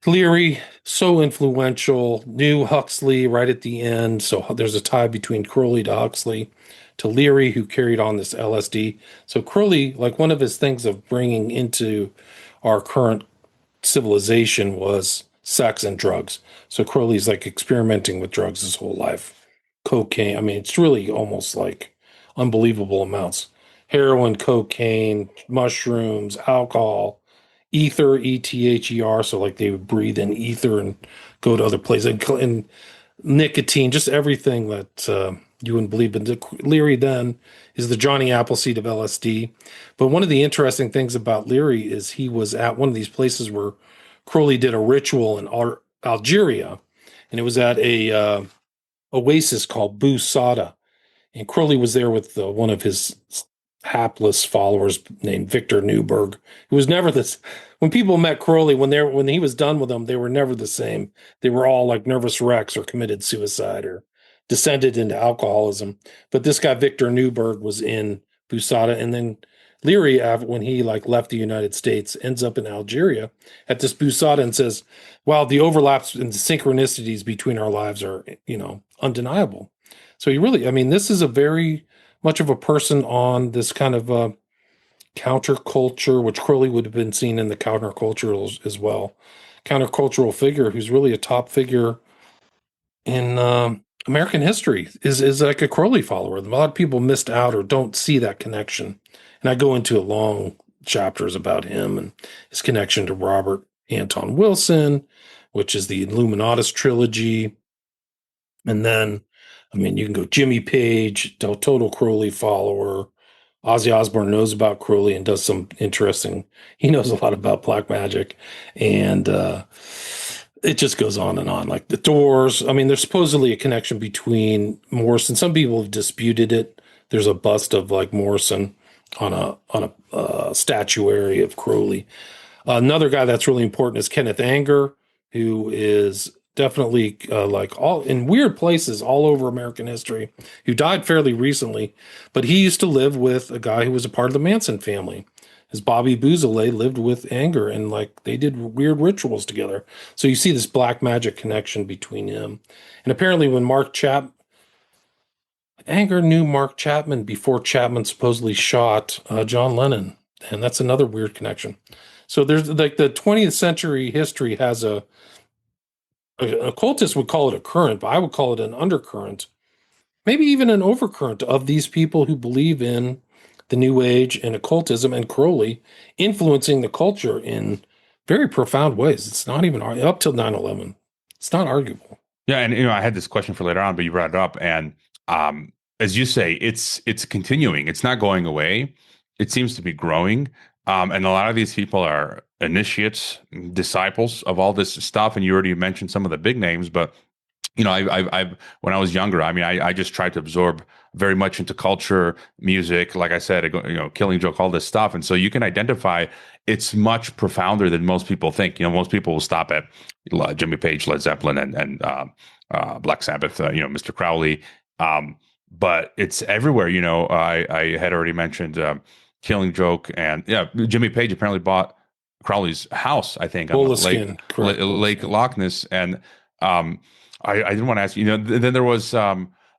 Leary, so influential, knew Huxley right at the end. So there's a tie between Crowley to Huxley to Leary, who carried on this LSD. So Crowley, like one of his things of bringing into our current civilization was sex and drugs. So Crowley's like experimenting with drugs his whole life. Cocaine. I mean, it's really almost like unbelievable amounts. Heroin, cocaine, mushrooms, alcohol, ether, E-T-H-E-R. So like they would breathe in ether and go to other places. And nicotine, just everything that you wouldn't believe. But Leary then is the Johnny Appleseed of LSD. But one of the interesting things about Leary is he was at one of these places where Crowley did a ritual in Algeria. And it was at a oasis called Bou Sada. And Crowley was there with one of his hapless followers named Victor Newberg. It was never this. When people met Crowley, when he was done with them, they were never the same. They were all like nervous wrecks or committed suicide or descended into alcoholism. But this guy Victor Newberg was in Bou Sada, and then Leary, when he left the United States, ends up in Algeria at this Bou Sada and says, "Wow, the overlaps and the synchronicities between our lives are undeniable." So he really, this is a very much of a person on this kind of counterculture, which Crowley would have been seen in the countercultural as well. Countercultural figure who's really a top figure in American history is like a Crowley follower. A lot of people missed out or don't see that connection. And I go into long chapters about him and his connection to Robert Anton Wilson, which is the Illuminatus trilogy. And then you can go Jimmy Page, total Crowley follower. Ozzy Osbourne knows about Crowley and does some interesting. He knows a lot about black magic, and it just goes on and on. Like the Doors. There's supposedly a connection between Morrison. Some people have disputed it. There's a bust of Morrison on a statuary of Crowley. Another guy that's really important is Kenneth Anger, who is definitely all in weird places all over American history, who died fairly recently, but he used to live with a guy who was a part of the Manson family. is Bobby Bouzoulet lived with Anger, and like they did weird rituals together. So you see this black magic connection between him. And apparently when Anger knew Mark Chapman before Chapman supposedly shot John Lennon. And that's another weird connection. So there's like the 20th century history has a occultist would call it a current, but I would call it an undercurrent, maybe even an overcurrent of these people who believe in the New Age and occultism and Crowley influencing the culture in very profound ways. It's not even up till 9/11. It's not arguable. Yeah, and I had this question for later on, but you brought it up, and as you say, it's continuing. It's not going away. It seems to be growing, and a lot of these people are initiates, disciples of all this stuff. And you already mentioned some of the big names, but I when I was younger, I mean, I just tried to absorb very much into culture, music, like I said, Killing Joke, all this stuff. And so you can identify it's much profounder than most people think. Most people will stop at Jimmy Page, Led Zeppelin, and Black Sabbath, Mr. Crowley. But it's everywhere. I had already mentioned Killing Joke, and Jimmy Page apparently bought Crowley's house, I think, on Lake Loch Ness. And I didn't want to ask you, then there was,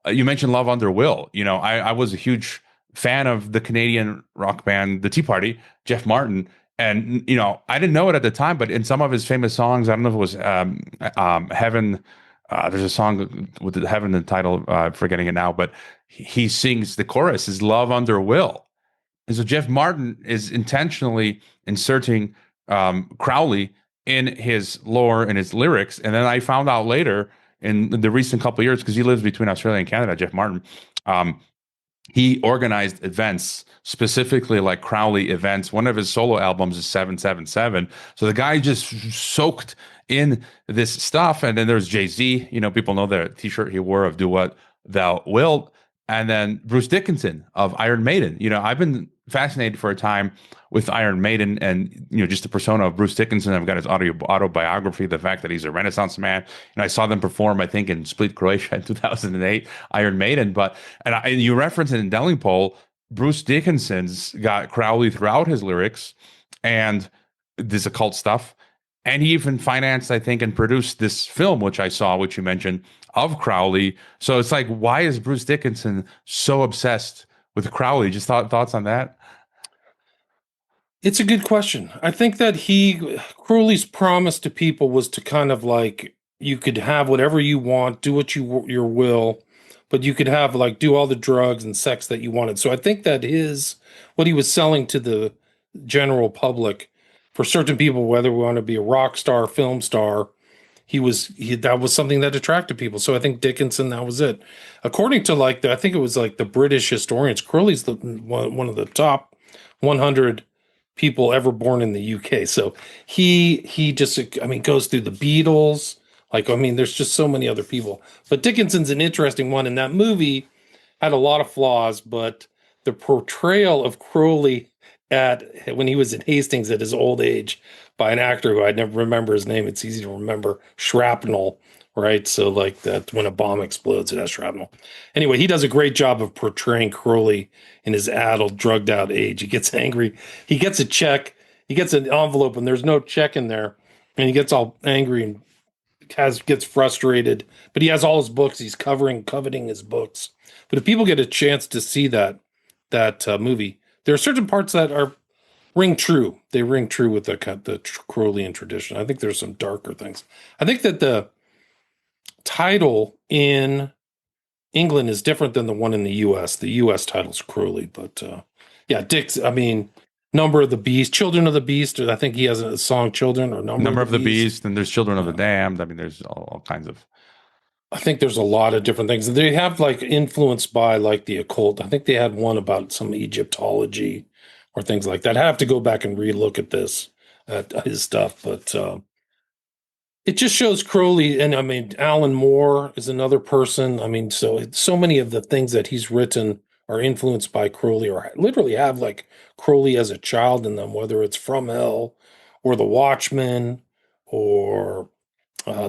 you mentioned Love Under Will. I was a huge fan of the Canadian rock band, The Tea Party, Jeff Martin. And, I didn't know it at the time, but in some of his famous songs, I don't know if it was Heaven. There's a song with the Heaven in the title, forgetting it now, but he sings the chorus is Love Under Will. And so Jeff Martin is intentionally inserting Crowley in his lore and his lyrics. And then I found out later in the recent couple of years, because he lives between Australia and Canada, Jeff Martin, he organized events, specifically like Crowley events. One of his solo albums is 777. So the guy just soaked in this stuff. And then there's Jay-Z, people know the t-shirt he wore of Do What Thou Wilt. And then Bruce Dickinson of Iron Maiden. I've been fascinated for a time with Iron Maiden and, just the persona of Bruce Dickinson. I've got his autobiography, the fact that he's a Renaissance man. And I saw them perform, I think, in Split, Croatia in 2008, Iron Maiden. And you referenced it in Delingpole, Bruce Dickinson's got Crowley throughout his lyrics and this occult stuff. And he even financed, I think, and produced this film, which I saw, which you mentioned, of Crowley. So it's like, why is Bruce Dickinson so obsessed with Crowley? Just thoughts on that? It's a good question. I think that Crowley's promise to people was to kind of like, you could have whatever you want, do what your will, but you could have like, do all the drugs and sex that you wanted. So I think that what he was selling to the general public for certain people, whether we want to be a rock star, film star, that was something that attracted people. So I think Dickinson, that was it. According to I think it was like the British historians, Crowley's one of the top 100 people ever born in the UK. So he just, goes through the Beatles. There's just so many other people. But Dickinson's an interesting one. And that movie had a lot of flaws, but the portrayal of Crowley when he was in Hastings at his old age by an actor who I'd never remember his name. It's easy to remember. Shrapnel, right? So like that when a bomb explodes, it has shrapnel. Anyway, he does a great job of portraying Crowley in his addled, drugged out age. He gets angry. He gets a check. He gets an envelope and there's no check in there. And he gets all angry and gets frustrated. But he has all his books. He's coveting his books. But if people get a chance to see that movie, there are certain parts that ring true. They ring true with the Crowleyan tradition. I think there's some darker things. I think that the title in England is different than the one in the U.S. The U.S. title's Crowley, but Number of the Beast, Children of the Beast. I think he has a song, Children or Number of the Beast, and there's Children of the Damned. There's all kinds of. I think there's a lot of different things. They have influenced by the occult. I think they had one about some Egyptology or things like that. I have to go back and relook at his stuff, but it just shows Crowley. And Alan Moore is another person. So many of the things that he's written are influenced by Crowley or literally have Crowley as a child in them, whether it's From Hell or The Watchmen or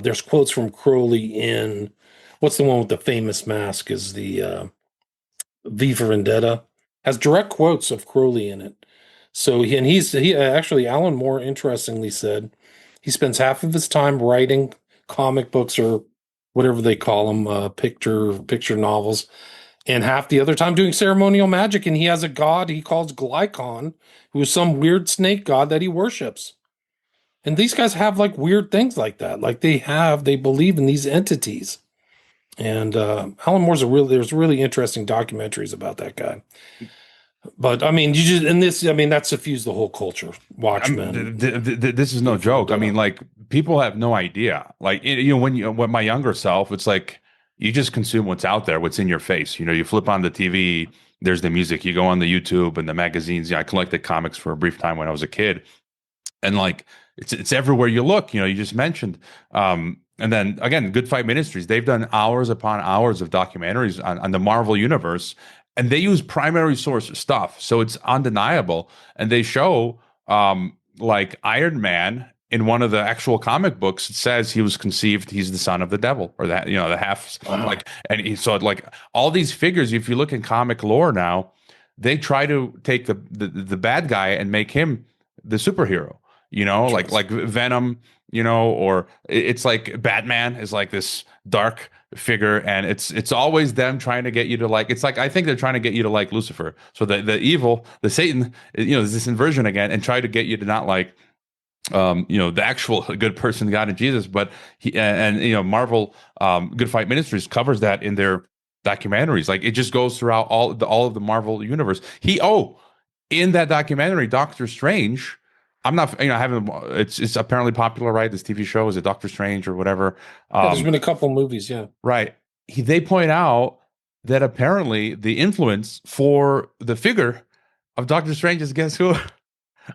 there's quotes from Crowley in what's the one with the famous mask is the V for Vendetta, has direct quotes of Crowley in it. So he actually, Alan Moore interestingly said he spends half of his time writing comic books or whatever they call them, picture novels, and half the other time doing ceremonial magic. And he has a god he calls Glykon, who is some weird snake god that he worships. And these guys have like weird things like that. Like they believe in these entities. And Alan Moore's there's really interesting documentaries about that guy. But I mean, that's suffused the whole culture. Watchmen. This is no joke. I mean, like people have no idea. Like when my younger self, it's like you just consume what's out there, what's in your face. You flip on the TV, there's the music. You go on the YouTube and the magazines. I collected comics for a brief time when I was a kid, and like it's everywhere you look. You just mentioned. And then again, Good Fight Ministries, they've done hours upon hours of documentaries on the Marvel Universe, and they use primary source stuff. So it's undeniable. And they show like Iron Man in one of the actual comic books, it says he was conceived, he's the son of the devil, or that, the half, like, and so like all these figures, if you look in comic lore now, they try to take the bad guy and make him the superhero, like Venom, or it's like Batman is like this dark figure, and it's always them trying to get you to like, it's like, I think they're trying to get you to like Lucifer. So the evil, the Satan, there's this inversion again, and try to get you to not like, the actual good person, God and Jesus, but Marvel, Good Fight Ministries covers that in their documentaries. Like it just goes throughout all of the Marvel universe. In that documentary, Doctor Strange, I'm not, I haven't, it's apparently popular, right? This TV show, is it Doctor Strange or whatever? There's been a couple movies, yeah. Right. They point out that apparently the influence for the figure of Doctor Strange is, guess who?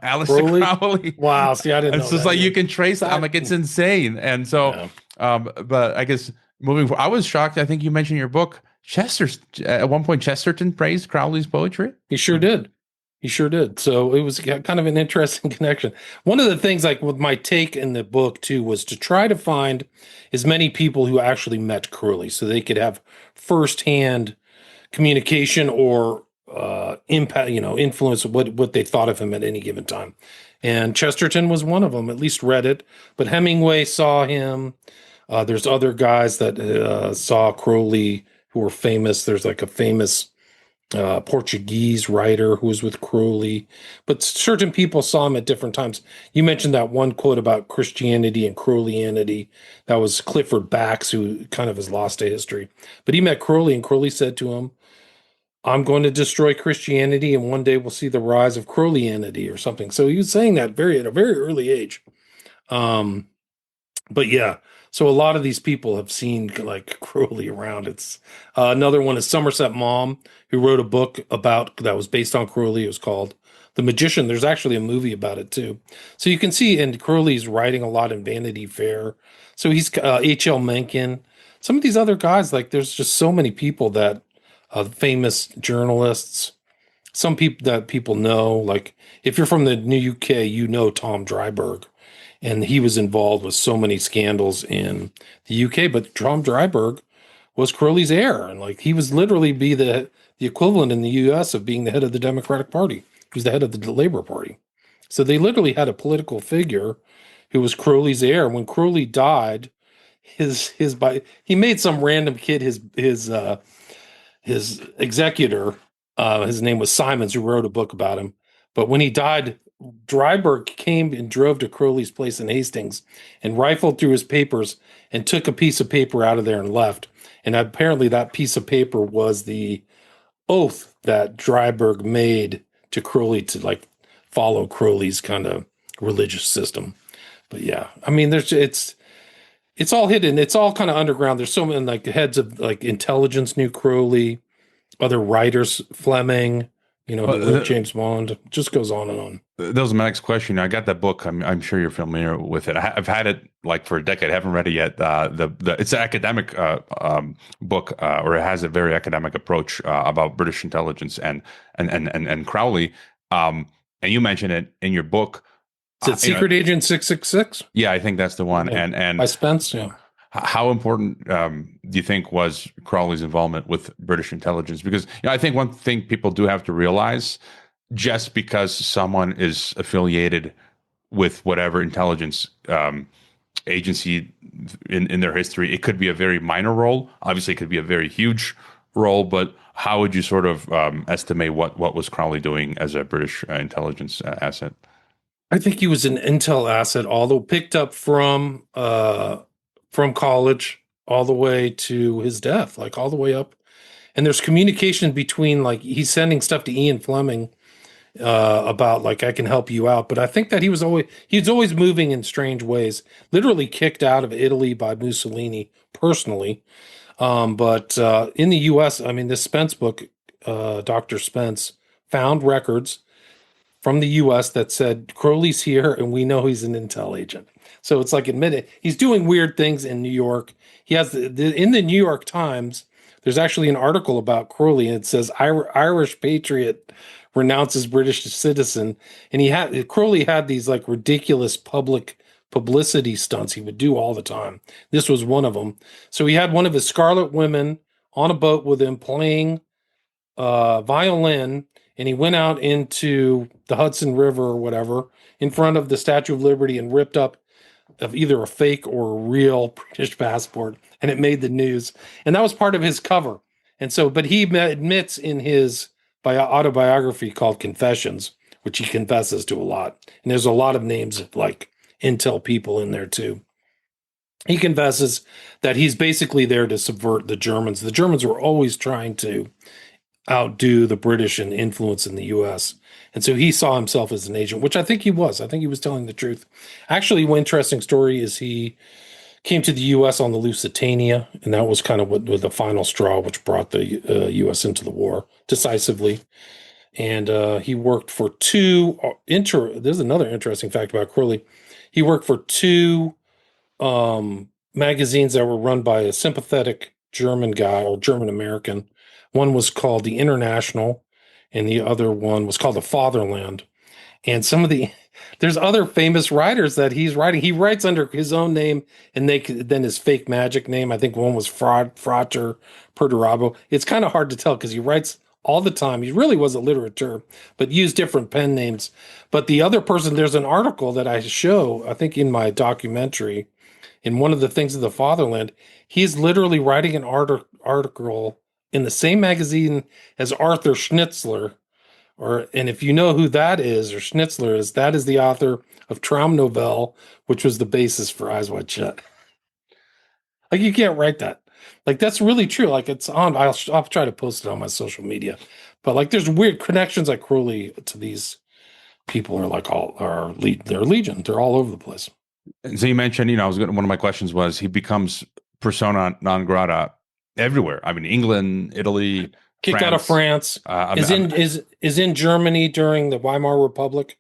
Aleister Crowley. Wow. See, I didn't know. It's just like you can trace that. I'm like, it's insane. And so, but I guess moving forward, I was shocked. I think you mentioned in your book, at one point, Chesterton praised Crowley's poetry. He sure did. He sure did. So it was kind of an interesting connection. One of the things, like with my take in the book too, was to try to find as many people who actually met Crowley, so they could have firsthand communication or impact, influence what they thought of him at any given time. And Chesterton was one of them. At least read it. But Hemingway saw him. There's other guys that saw Crowley who were famous. There's like a famous Portuguese writer who was with Crowley, but certain people saw him at different times. You mentioned that one quote about Christianity and Crowleyanity. That was Clifford Bax, who kind of has lost to history. But he met Crowley, and Crowley said to him, "I'm going to destroy Christianity, and one day we'll see the rise of Crowleyanity," or something. So he was saying that at a very early age. But yeah, so a lot of these people have seen like Crowley around. It's another one is Somerset Maugham, who wrote a book that was based on Crowley. It was called The Magician. There's actually a movie about it too. So you can see, and Crowley's writing a lot in Vanity Fair. So he's H.L. Mencken. Some of these other guys, like there's just so many people that famous journalists, some people that people know. Like if you're from the New UK, Tom Dryburgh. And he was involved with so many scandals in the UK, but Tom Dryburgh was Crowley's heir. And like, he was literally the equivalent in the US of being the head of the Democratic Party. He was the head of the Labor Party. So they literally had a political figure who was Crowley's heir. When Crowley died, he made some random kid, his executor, his name was Simons, who wrote a book about him. But when he died, Dryburgh came and drove to Crowley's place in Hastings and rifled through his papers and took a piece of paper out of there and left. And apparently that piece of paper was the oath that Dryburgh made to Crowley to like follow Crowley's kind of religious system. But yeah, I mean, it's all hidden. It's all kind of underground. There's so many, like the heads of like intelligence knew Crowley, other writers, Fleming, James Bond, just goes on and on. That was my next question. I got that book. I'm sure you're familiar with it. I've had it like for a decade. I haven't read it yet. It's an academic book, or it has a very academic approach about British intelligence and Crowley. And you mentioned it in your book. Is it Secret Agent 666? Yeah, I think that's the one. Yeah. And by Spence. Yeah. How important do you think was Crowley's involvement with British intelligence? Because I think one thing people do have to realize just because someone is affiliated with whatever intelligence agency in their history, it could be a very minor role. Obviously, it could be a very huge role, but how would you sort of estimate what was Crowley doing as a British intelligence asset? I think he was an intel asset, although picked up from college all the way to his death, like all the way up. And there's communication between, like, he's sending stuff to Ian Fleming about, like, I can help you out. But I think that he was always moving in strange ways. Literally kicked out of Italy by Mussolini personally. But in the U.S., I mean, this Spence book, Dr. Spence found records from the U.S. that said Crowley's here, and we know he's an intel agent. So it's like admitted he's doing weird things in New York. He has in the New York Times. There's actually an article about Crowley, and it says Irish patriot renounces British citizen, and Crowley had these like ridiculous publicity stunts he would do all the time. This was one of them. So he had one of his Scarlet Women on a boat with him playing violin, and he went out into the Hudson River or whatever in front of the Statue of Liberty and ripped up of either a fake or a real British passport, and it made the news. And that was part of his cover. And so, but he admits in his autobiography called Confessions, which he confesses to a lot, and there's a lot of names of like intel people in there too. He confesses that he's basically there to subvert the Germans. The Germans were always trying to outdo the British in influence in the U.S. And so he saw himself as an agent, which I think he was. I think he was telling the truth. Actually, one interesting story is he came to the U.S. on the Lusitania, and that was kind of what was the final straw, which brought the U.S. into the war decisively. And he worked for there's another interesting fact about Crowley. He worked for two magazines that were run by a sympathetic German guy or German American. One was called The International, and the other one was called The Fatherland. And there's other famous writers that he's writing. He writes under his own name, and then his fake magic name. I think one was Frater Perdurabo. It's kind of hard to tell because he writes all the time. He really was a literateur, but used different pen names. But the other person, there's an article that I show, I think in my documentary, in one of the things of The Fatherland, he's literally writing an article in the same magazine as Arthur Schnitzler, and if you know who that is, or Schnitzler is, that is the author of Traum Novelle, which was the basis for Eyes Wide Shut. Like, you can't write that. Like, that's really true. Like, it's on. I'll try to post it on my social media. But like, there's weird connections like Crowley to these people they're legion. They're all over the place. And so you mentioned, one of my questions was he becomes persona non grata everywhere. I mean, England, Italy, kicked out of France, is in Germany during the Weimar Republic,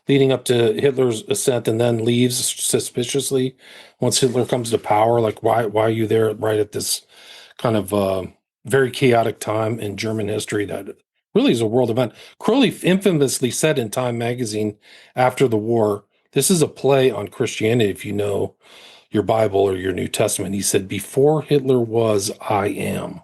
leading up to Hitler's ascent, and then leaves suspiciously once Hitler comes to power. Like, why are you there right at this kind of very chaotic time in German history that really is a world event? Crowley infamously said in Time magazine after the war, this is a play on Christianity, if you know your Bible or your New Testament. He said, before Hitler was, I am.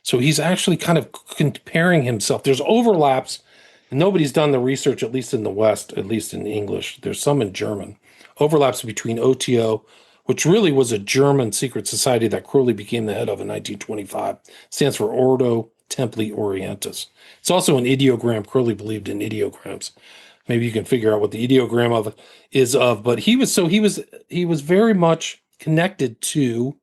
So he's actually kind of comparing himself. There's overlaps, and nobody's done the research, at least in the West, at least in English. There's some in German. Overlaps between OTO, which really was a German secret society that Crowley became the head of in 1925. Stands for Ordo Templi Orientis. It's also an ideogram. Crowley believed in ideograms. Maybe you can figure out what the ideogram is of. But he was very much connected to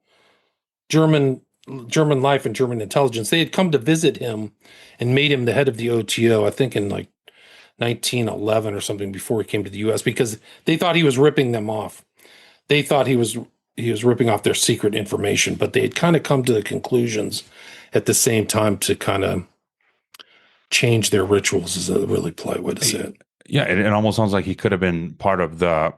German life and German intelligence. They had come to visit him and made him the head of the OTO, I think in like 1911 or something, before he came to the U.S., because they thought he was ripping them off. They thought he was ripping off their secret information, but they had kind of come to the conclusions at the same time to kind of change their rituals, is a really polite way to say it. Yeah, it almost sounds like he could have been part of the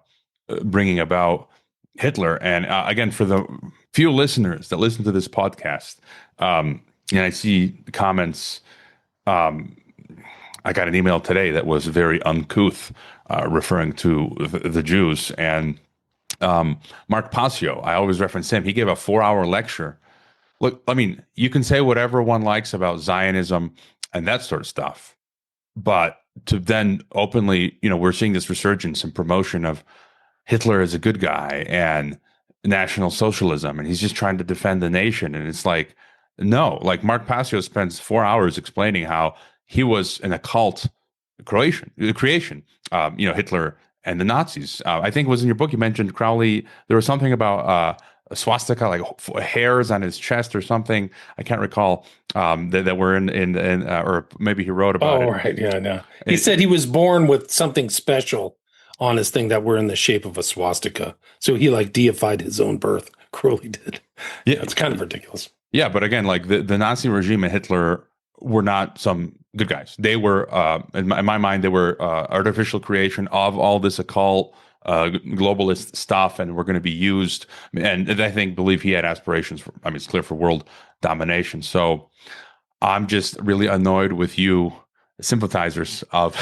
bringing about Hitler. And again, for the few listeners that listen to this podcast, and I see comments. I got an email today that was very uncouth, referring to the Jews. And Mark Passio, I always reference him. He gave a 4-hour lecture. Look, I mean, you can say whatever one likes about Zionism and that sort of stuff, but to then openly, we're seeing this resurgence and promotion of Hitler as a good guy and National Socialism, and he's just trying to defend the nation. And it's like, no, like Mark Passio spends 4 hours explaining how he was an occult creation, Hitler and the Nazis. I think it was in your book you mentioned Crowley. There was something about a swastika, like hairs on his chest or something. I can't recall that were in or maybe he wrote about it. Oh, right. Yeah, no. He said he was born with something special on his thing that were in the shape of a swastika. So he like deified his own birth. Crowley did. Yeah, it's kind of ridiculous. Yeah, but again, like the Nazi regime and Hitler were not some good guys. They were, in my mind, they were artificial creation of all this occult globalist stuff, and were going to be used. And I believe he had aspirations for, it's clear, for world domination. So I'm just really annoyed with you sympathizers of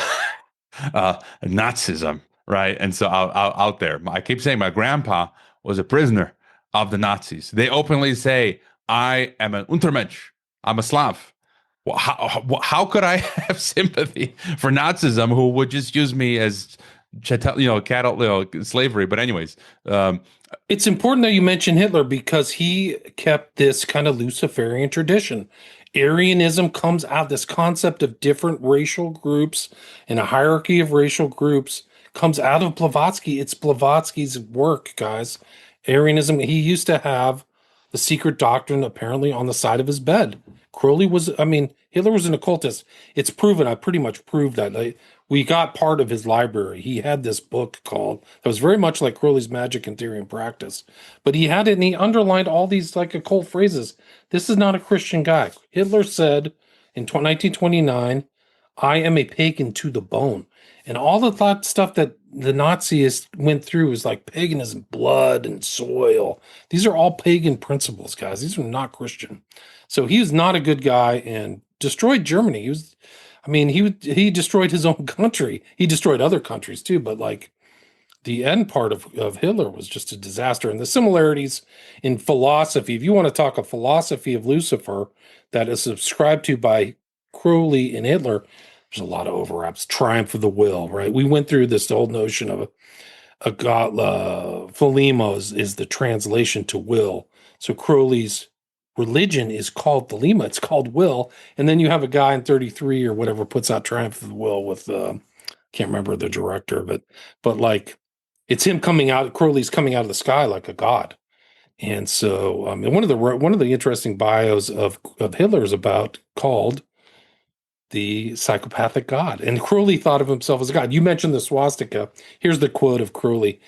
Nazism, right? And so out there, I keep saying my grandpa was a prisoner of the Nazis. They openly say, I am an Untermensch. I'm a Slav. Well, how could I have sympathy for Nazism, who would just use me as cattle, slavery? But anyways, it's important that you mention Hitler because he kept this kind of Luciferian tradition. Aryanism comes out, this concept of different racial groups and a hierarchy of racial groups comes out of Blavatsky. It's Blavatsky's work, guys. Aryanism, he used to have the secret doctrine apparently on the side of his bed. Crowley was, Hitler was an occultist. It's proven. I pretty much proved that. We got part of his library. He had this book that was very much like Crowley's Magic in Theory and Practice. But he had it and he underlined all these like occult phrases. This is not a Christian guy. Hitler said in 1929, I am a pagan to the bone. And all of that stuff that the Nazis went through is like paganism, blood and soil. These are all pagan principles, guys. These are not Christian. So he was not a good guy and destroyed Germany. He destroyed his own country. He destroyed other countries too, but like the end part of Hitler was just a disaster. And the similarities in philosophy, if you want to talk a philosophy of Lucifer that is subscribed to by Crowley and Hitler, there's a lot of overlaps. Triumph of the will, right? We went through this whole notion of a god, Thelema is the translation to will. So Crowley's religion is called Thelema. It's called will. And then you have a guy in 33 or whatever puts out Triumph of the Will with, can't remember the director, but like it's him coming out, Crowley's coming out of the sky like a god. And so and one of the interesting bios of Hitler is called the psychopathic god. And Crowley thought of himself as a god. You mentioned the swastika. Here's the quote of Crowley.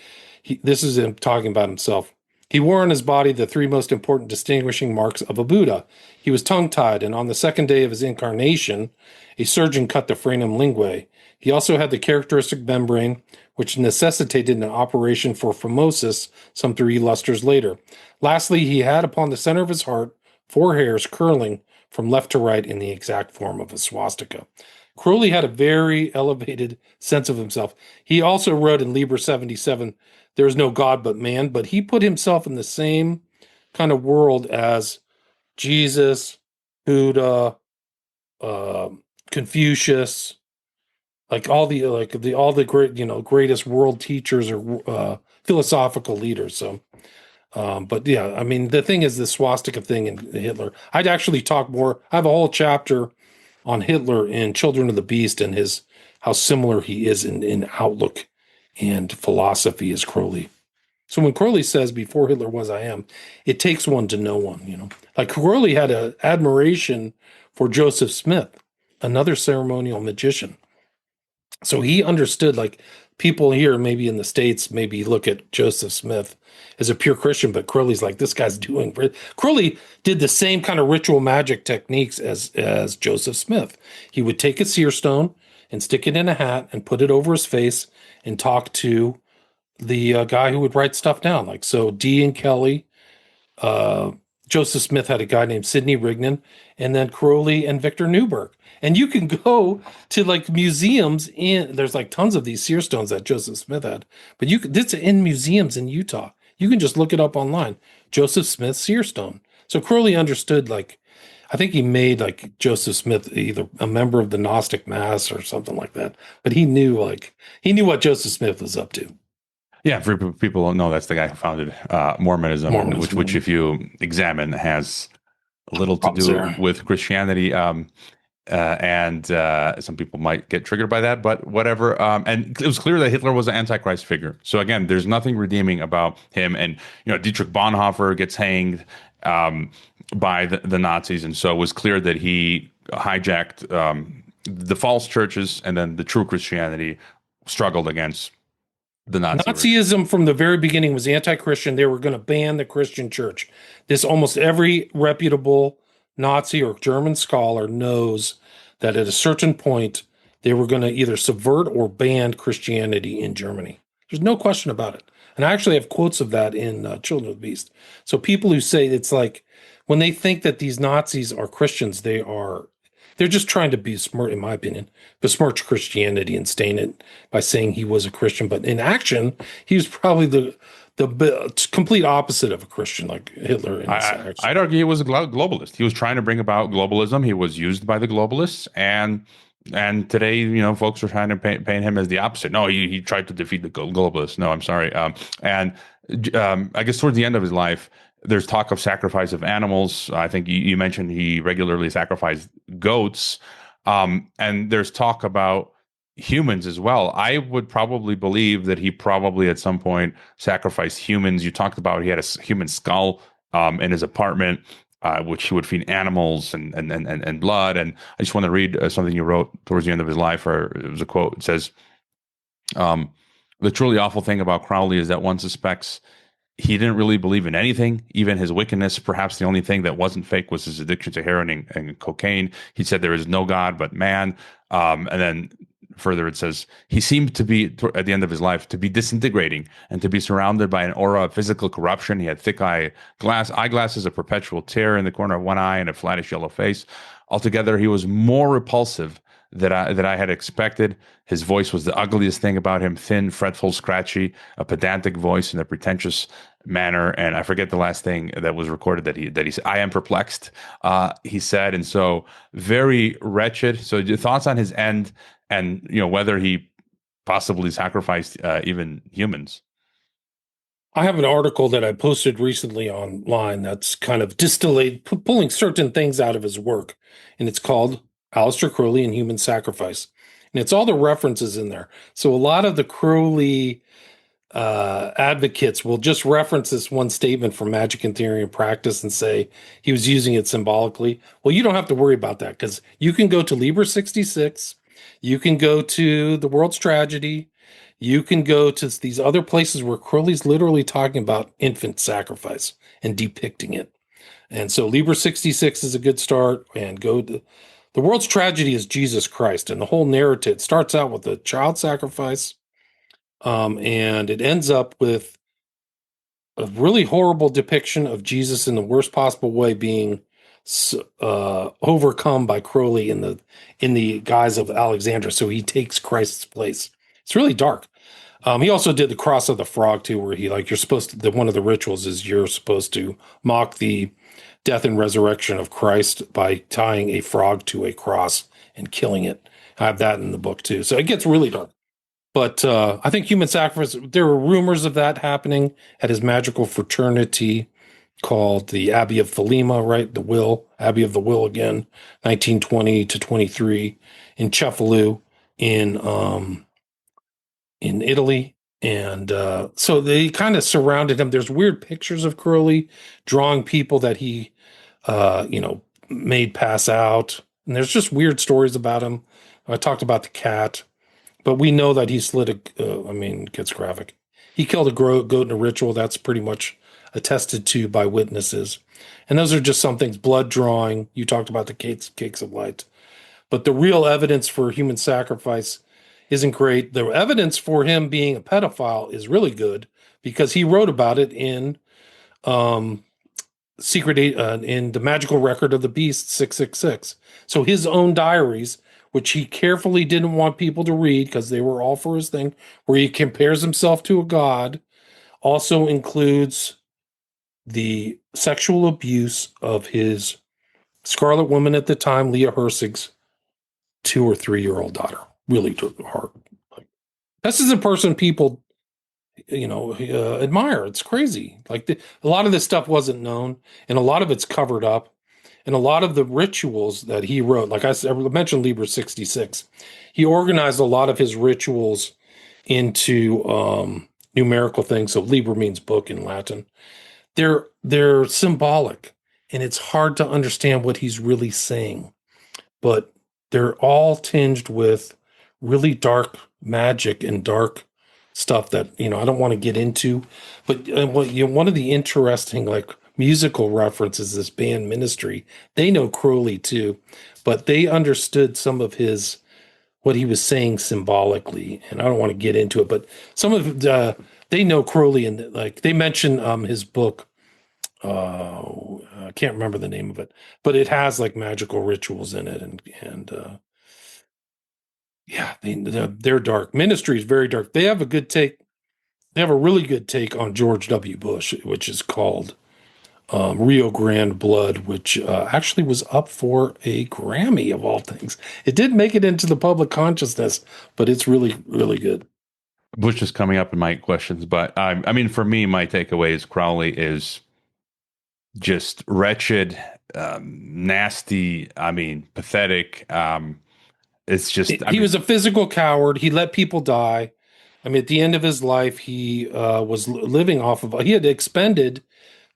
This is him talking about himself. He wore on his body the three most important distinguishing marks of a Buddha. He was tongue-tied, and on the second day of his incarnation, a surgeon cut the frenum linguae. He also had the characteristic membrane, which necessitated an operation for phimosis some 3 lustres later. Lastly, he had upon the center of his heart 4 hairs curling from left to right in the exact form of a swastika. Crowley had a very elevated sense of himself. He also wrote in Liber 77, there is no God but man, but he put himself in the same kind of world as Jesus, Buddha, Confucius, like all the great, greatest world teachers or philosophical leaders. So, but yeah, the thing is the swastika thing in Hitler. I'd actually talk more. I have a whole chapter on Hitler in Children of the Beast and how similar he is in outlook and philosophy as Crowley. So when Crowley says, before Hitler was I am, it takes one to know one, Like Crowley had an admiration for Joseph Smith, another ceremonial magician. So he understood, like people here, maybe in the States, maybe look at Joseph Smith as a pure Christian, but Crowley's like, this guy's doing. Crowley did the same kind of ritual magic techniques as Joseph Smith. He would take a seer stone and stick it in a hat and put it over his face and talk to the guy who would write stuff down. Like, so Dee and Kelly, Joseph Smith had a guy named Sidney Rignan, and then Crowley and Victor Newberg. And you can go to like museums there's like tons of these seer stones that Joseph Smith had, but it's in museums in Utah. You can just look it up online. Joseph Smith seer stone. So Crowley understood like I think he made like Joseph Smith either a member of the Gnostic Mass or something like that. But he knew what Joseph Smith was up to. Yeah, for people don't know, that's the guy who founded Mormonism, which if you examine has little to do with Christianity. And some people might get triggered by that, but whatever. And it was clear that Hitler was an antichrist figure. So again, there's nothing redeeming about him. And Dietrich Bonhoeffer gets hanged by the Nazis, and so it was clear that he hijacked the false churches, and then the true Christianity struggled against the Nazism from the very beginning was anti-Christian. They were going to ban the Christian church. This almost every reputable Nazi or German scholar knows that at a certain point they were going to either subvert or ban Christianity in Germany. There's no question about it. And I actually have quotes of that in Children of the Beast. So people who say it's like when they think that these Nazis are Christians, they're just trying to besmirch, in my opinion, besmirch Christianity and stain it by saying he was a Christian. But in action, he was probably the complete opposite of a Christian, like Hitler. I'd argue he was a globalist. He was trying to bring about globalism. He was used by the globalists, and today, folks are trying to paint him as the opposite. No, he tried to defeat the globalists. No, I'm sorry. I guess towards the end of his life, there's talk of sacrifice of animals. I think you mentioned he regularly sacrificed goats, and there's talk about humans as well. I would probably believe that he probably at some point sacrificed humans. You talked about he had a human skull in his apartment, which he would feed animals and blood. And I just want to read something you wrote towards the end of his life, or it was a quote. It says, "The truly awful thing about Crowley is that one suspects he didn't really believe in anything, even his wickedness. Perhaps the only thing that wasn't fake was his addiction to heroin and cocaine. He said there is no God but man." And then further it says, he seemed to be, at the end of his life, to be disintegrating and to be surrounded by an aura of physical corruption. He had thick eyeglasses, a perpetual tear in the corner of one eye, and a flattish yellow face. Altogether, he was more repulsive than I had expected. His voice was the ugliest thing about him: thin, fretful, scratchy, a pedantic voice in a pretentious manner. And I forget the last thing that was recorded that he said, "I am perplexed," he said. And so very wretched. So your thoughts on his end, and whether he possibly sacrificed even humans. I have an article that I posted recently online that's kind of pulling certain things out of his work, and it's called Aleister Crowley and Human Sacrifice. And it's all the references in there. So a lot of the Crowley advocates will just reference this one statement from Magic and Theory and Practice and say he was using it symbolically. Well, you don't have to worry about that, because you can go to Liber 66, you can go to The World's Tragedy, you can go to these other places where Crowley's literally talking about infant sacrifice and depicting it. And so Liber 66 is a good start, and go to The World's Tragedy is Jesus Christ, and the whole narrative starts out with a child sacrifice, and it ends up with a really horrible depiction of Jesus in the worst possible way being overcome by Crowley in the guise of Alexandra. So he takes Christ's place. It's really dark. He also did the Cross of the Frog too, where you're supposed to, one of the rituals is you're supposed to mock the death and resurrection of Christ by tying a frog to a cross and killing it. I have that in the book too. So it gets really dark. But I think human sacrifice, there were rumors of that happening at his magical fraternity called the Abbey of Thelema, right? Abbey of the Will again, 1920 to 23 in Cefalù in Italy. And so they kind of surrounded him. There's weird pictures of Crowley drawing people that he, made pass out. And there's just weird stories about him. I talked about the cat, but we know that he it gets graphic. He killed a goat in a ritual. That's pretty much attested to by witnesses. And those are just some things. Blood drawing. You talked about the cakes of light. But the real evidence for human sacrifice isn't great. The evidence for him being a pedophile is really good, because he wrote about it in in the Magical Record of the Beast 666. So his own diaries, which he carefully didn't want people to read because they were all for his thing, where he compares himself to a god, also includes the sexual abuse of his Scarlet Woman at the time, Leah Hersig's 2 or 3-year-old daughter. Really hard. Like, this is a person people, admire. It's crazy. Like a lot of this stuff wasn't known, and a lot of it's covered up. And a lot of the rituals that he wrote, like I mentioned Liber 66, he organized a lot of his rituals into numerical things. So Liber means book in Latin. They're symbolic, and it's hard to understand what he's really saying. But they're all tinged with really dark magic and dark stuff that, I don't want to get into. But one of the interesting, musical references, this band Ministry. They know Crowley too, but they understood some of what he was saying symbolically, and I don't want to get into it, but some of they know Crowley, and they mention his book. I can't remember the name of it, but it has magical rituals in it, and yeah, they're dark. Ministry is very dark. They have a good take. They have a really good take on George W. Bush, which is called Rio Grande Blood, which actually was up for a Grammy of all things. It did make it into the public consciousness, but it's really, really good. Bush is coming up in my questions, but I mean, for me, my takeaway is Crowley is just wretched, nasty. I mean, pathetic. It's just he was a physical coward. He let people die. I mean, at the end of his life, he was living off of. He had expended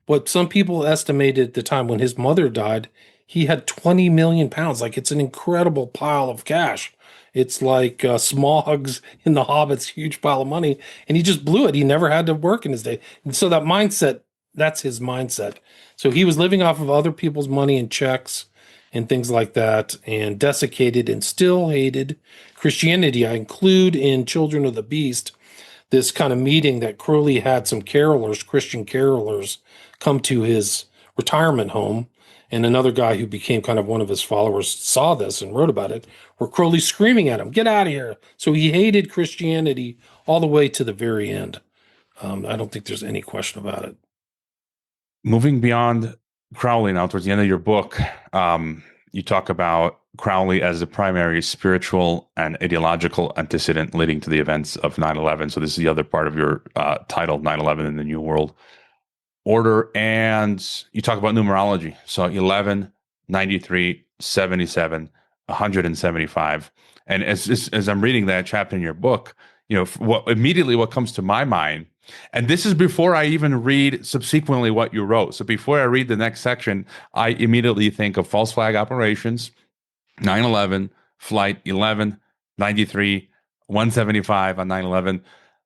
what some people estimated at the time when his mother died. He had 20 million pounds. It's an incredible pile of cash. It's like Smaug's in The Hobbit's huge pile of money, and he just blew it. He never had to work in his day. And so that mindset, that's his mindset. So he was living off of other people's money and checks and things like that, and desiccated and still hated Christianity. I include in Children of the Beast this kind of meeting that Crowley had some carolers, Christian carolers, come to his retirement home, and another guy who became kind of one of his followers saw this and wrote about it, where Crowley's screaming at him, "Get out of here!" So he hated Christianity all the way to the very end. I don't think there's any question about it. Moving beyond Crowley now, towards the end of your book, you talk about Crowley as the primary spiritual and ideological antecedent leading to the events of 9/11. So this is the other part of your title, 9/11 in the New World Order. And you talk about numerology. So 11, 93, 77, 175. And as I'm reading that chapter in your book, what comes to my mind, and this is before I even read subsequently what you wrote. So before I read the next section, I immediately think of false flag operations, 9/11, Flight 11, 93, 175 on 9/11,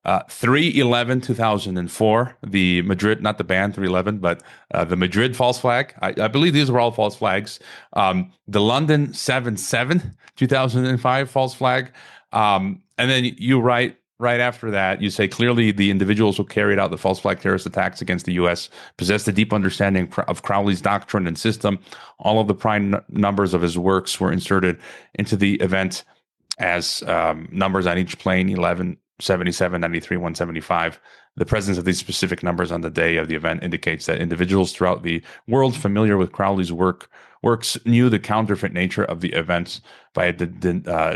3/11/2004, the Madrid, not the band 311, but the Madrid false flag. I believe these were all false flags. The London 7/7, 2005 false flag. And then you write right after that, you say, clearly the individuals who carried out the false flag terrorist attacks against the U.S. possessed a deep understanding of Crowley's doctrine and system. All of the prime numbers of his works were inserted into the event as numbers on each plane, 11, 77, 93, 175. The presence of these specific numbers on the day of the event indicates that individuals throughout the world familiar with Crowley's works knew the counterfeit nature of the events by a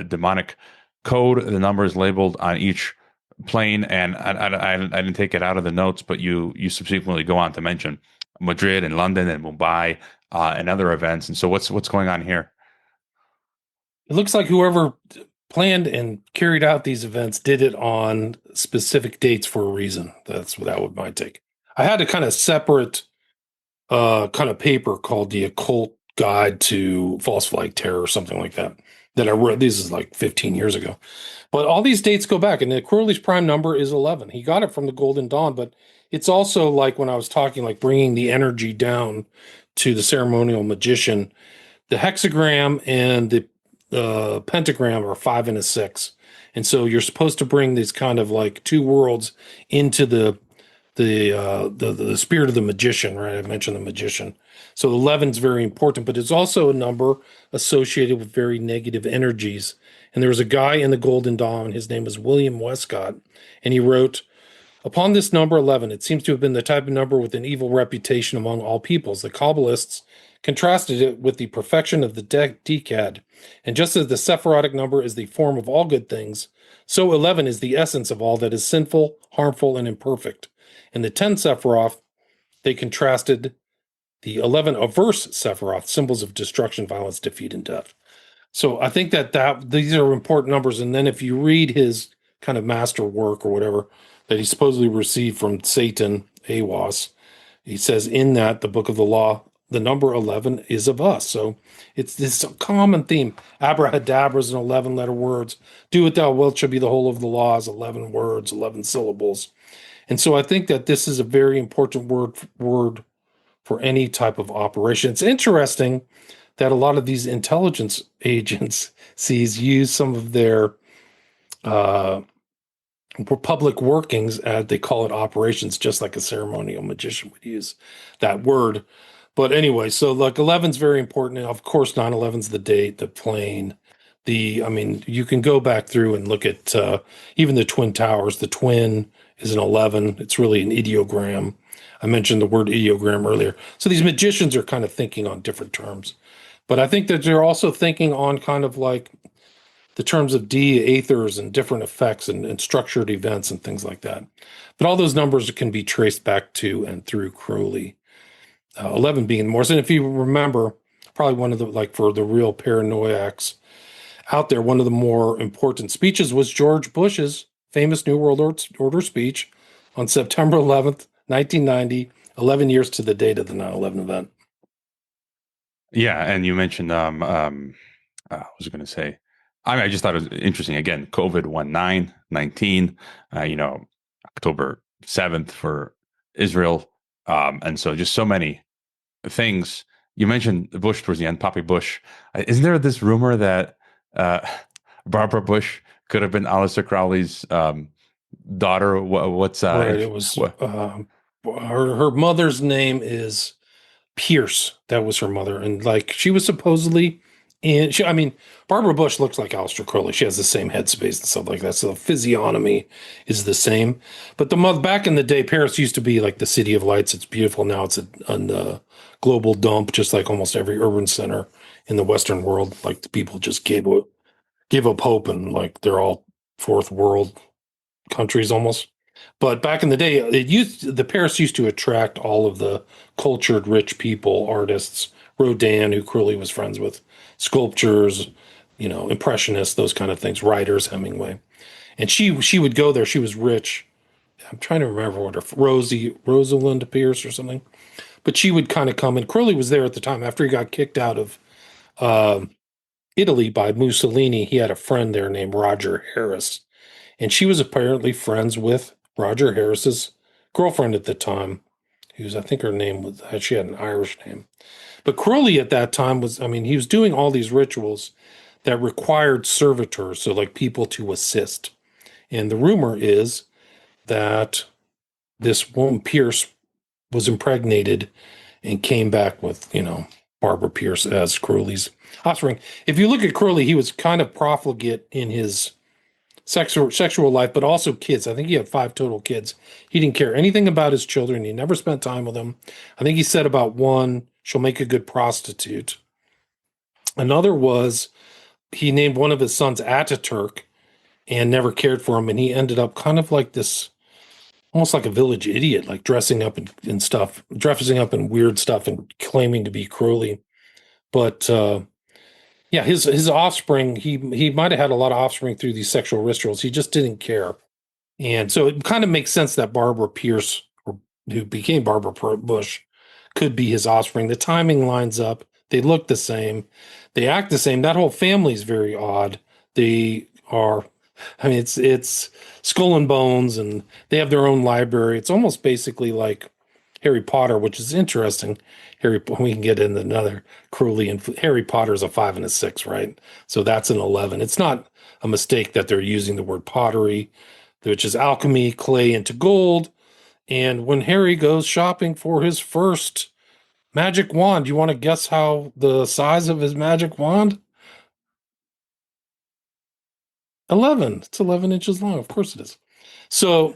demonic code. The numbers labeled on each plane, and I didn't take it out of the notes, but you subsequently go on to mention Madrid and London and Mumbai and other events. And so what's going on here? It looks like whoever planned and carried out these events did it on specific dates for a reason. That would my take. I had a kind of separate kind of paper called The Occult Guide to False Flag Terror or something like that I read. This is 15 years ago. But all these dates go back, and Crowley's prime number is 11. He got it from the Golden Dawn, but it's also when I was talking, bringing the energy down to the ceremonial magician. The hexagram and the pentagram are 5 and a 6. And so you're supposed to bring these kind of two worlds into the spirit of the magician, right? I mentioned the magician. So 11 is very important, but it's also a number associated with very negative energies. And there was a guy in the Golden Dawn, his name was William Westcott, and he wrote, "Upon this number 11, it seems to have been the type of number with an evil reputation among all peoples. The Kabbalists contrasted it with the perfection of the decad. And just as the Sephirotic number is the form of all good things, so 11 is the essence of all that is sinful, harmful, and imperfect. In the 10 Sephiroth, they contrasted the 11 averse Sephiroth, symbols of destruction, violence, defeat, and death. So I think that these are important numbers. And then if you read his kind of master work or whatever that he supposedly received from Satan, Awas, he says in that, the book of the law, the number 11 is of us. So it's this common theme. Abrahadabra is an 11-letter words. Do what thou wilt shall be the whole of the laws, 11 words, 11 syllables. And so I think that this is a very important word for any type of operation. It's interesting that a lot of these intelligence agencies use some of their public workings, as they call it, operations, just like a ceremonial magician would use that word. But anyway, so like 11's very important. And of course, 9/11's the date, the plane, you can go back through and look at even the Twin Towers. The twin is an 11. It's really an ideogram. I mentioned the word ideogram earlier. So these magicians are kind of thinking on different terms. But I think that they're also thinking on kind of like the terms of aethers and different effects and structured events and things like that. But all those numbers can be traced back to and through Crowley. 11 being more. And if you remember, probably one of the, like for the real paranoiacs out there, one of the more important speeches was George Bush's famous New World Order speech on September 11th, 1990, 11 years to the date of the 9/11 event. Yeah, and you mentioned, I was going to say, I just thought it was interesting. Again, COVID 19, October 7th for Israel. And so just so many things. You mentioned Bush towards the end, Poppy Bush. Isn't there this rumor that Barbara Bush could have been Aleister Crowley's daughter? What's right? It was her mother's name is Pierce. That was her mother, and like she was supposedly Barbara Bush looks like Aleister Crowley. She has the same headspace and stuff like that. So the physiognomy is the same. But the mother back in the day, Paris used to be like the city of lights. It's beautiful. Now it's a global dump, just like almost every urban center in the Western world. Like the people just gave up hope, and like they're all fourth world countries almost. But back in the day, the Paris used to attract all of the cultured, rich people, artists. Rodin, who Crowley was friends with, sculptures, impressionists, those kind of things, writers, Hemingway. And she would go there. She was rich. I'm trying to remember what Rosalind Pierce or something. But she would kind of come, and Crowley was there at the time after he got kicked out of Italy by Mussolini. He had a friend there named Roger Harris, and she was apparently friends with Roger Harris's girlfriend at the time, who's, I think her name was, she had an Irish name. But Crowley at that time he was doing all these rituals that required servitors, so like people to assist. And the rumor is that this woman, Pierce, was impregnated and came back with, Barbara Pierce as Crowley's offspring. If you look at Crowley, he was kind of profligate in his sexual life, but also kids. I think he had 5 total kids. He didn't care anything about his children. He never spent time with them. I think he said about one, she'll make a good prostitute. Another was he named one of his sons Ataturk and never cared for him. And he ended up kind of like this, almost like a village idiot, like dressing up and stuff, dressing up in weird stuff and claiming to be Crowley. But his offspring, he might have had a lot of offspring through these sexual rituals. He just didn't care. And so it kind of makes sense that Barbara Pierce, who became Barbara Bush, could be his offspring. The timing lines up. They look the same. They act the same. That whole family is very odd. They are, it's Skull and Bones, and they have their own library. It's almost basically like Harry Potter, which is interesting. We can get into another Crowley, and Harry Potter is a 5 and a 6, right? So that's an 11. It's not a mistake that they're using the word pottery, which is alchemy, clay into gold. And when Harry goes shopping for his first magic wand, do you want to guess how the size of his magic wand? 11. It's 11 inches long. Of course it is. So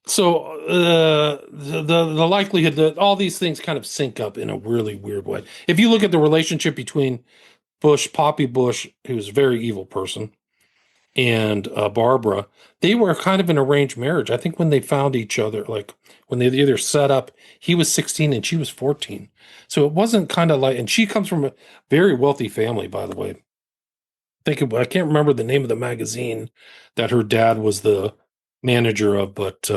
So the likelihood that all these things kind of sync up in a really weird way. If you look at the relationship between Poppy Bush, who's a very evil person, and Barbara, they were kind of an arranged marriage. I think when they found each other, like when they either set up, he was 16 and she was 14. So it wasn't kind of like, and she comes from a very wealthy family, by the way. I can't remember the name of the magazine that her dad was the manager of, but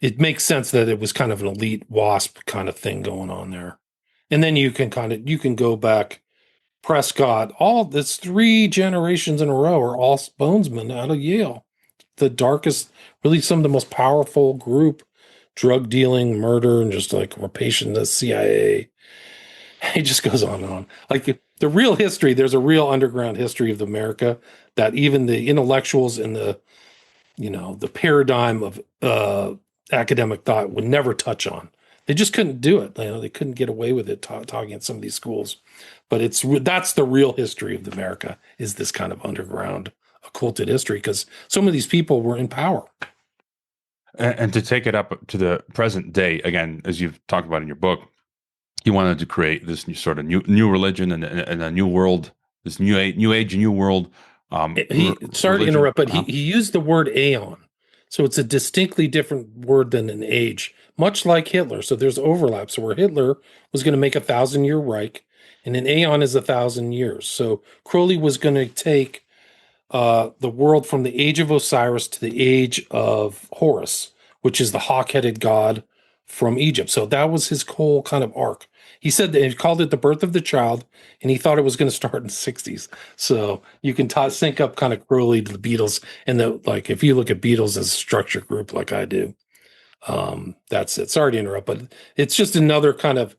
it makes sense that it was kind of an elite WASP kind of thing going on there. And then you can go back. Prescott, all this 3 generations in a row are all bonesmen out of Yale. The darkest, really some of the most powerful group, drug dealing, murder, and just like rapation, the CIA. It just goes on and on. Like the real history, there's a real underground history of America that even the intellectuals in the paradigm of academic thought would never touch on. They just couldn't do it. They couldn't get away with it talking at some of these schools. But that's the real history of America, is this kind of underground occulted history, because some of these people were in power. And to take it up to the present day, again, as you've talked about in your book, he wanted to create this new religion and a new world, this new age, new world. Sorry to interrupt, but he used the word aeon. So it's a distinctly different word than an age, much like Hitler. So there's overlap. So where Hitler was going to make 1,000-year Reich, and an aeon is 1,000 years. So Crowley was going to take the world from the age of Osiris to the age of Horus, which is the hawk-headed god from Egypt. So that was his whole kind of arc. He said that he called it the birth of the child, and he thought it was going to start in the 60s. So you can sync up kind of Crowley to the Beatles, and if you look at Beatles as a structure group like I do, that's it. Sorry to interrupt, but it's just another kind of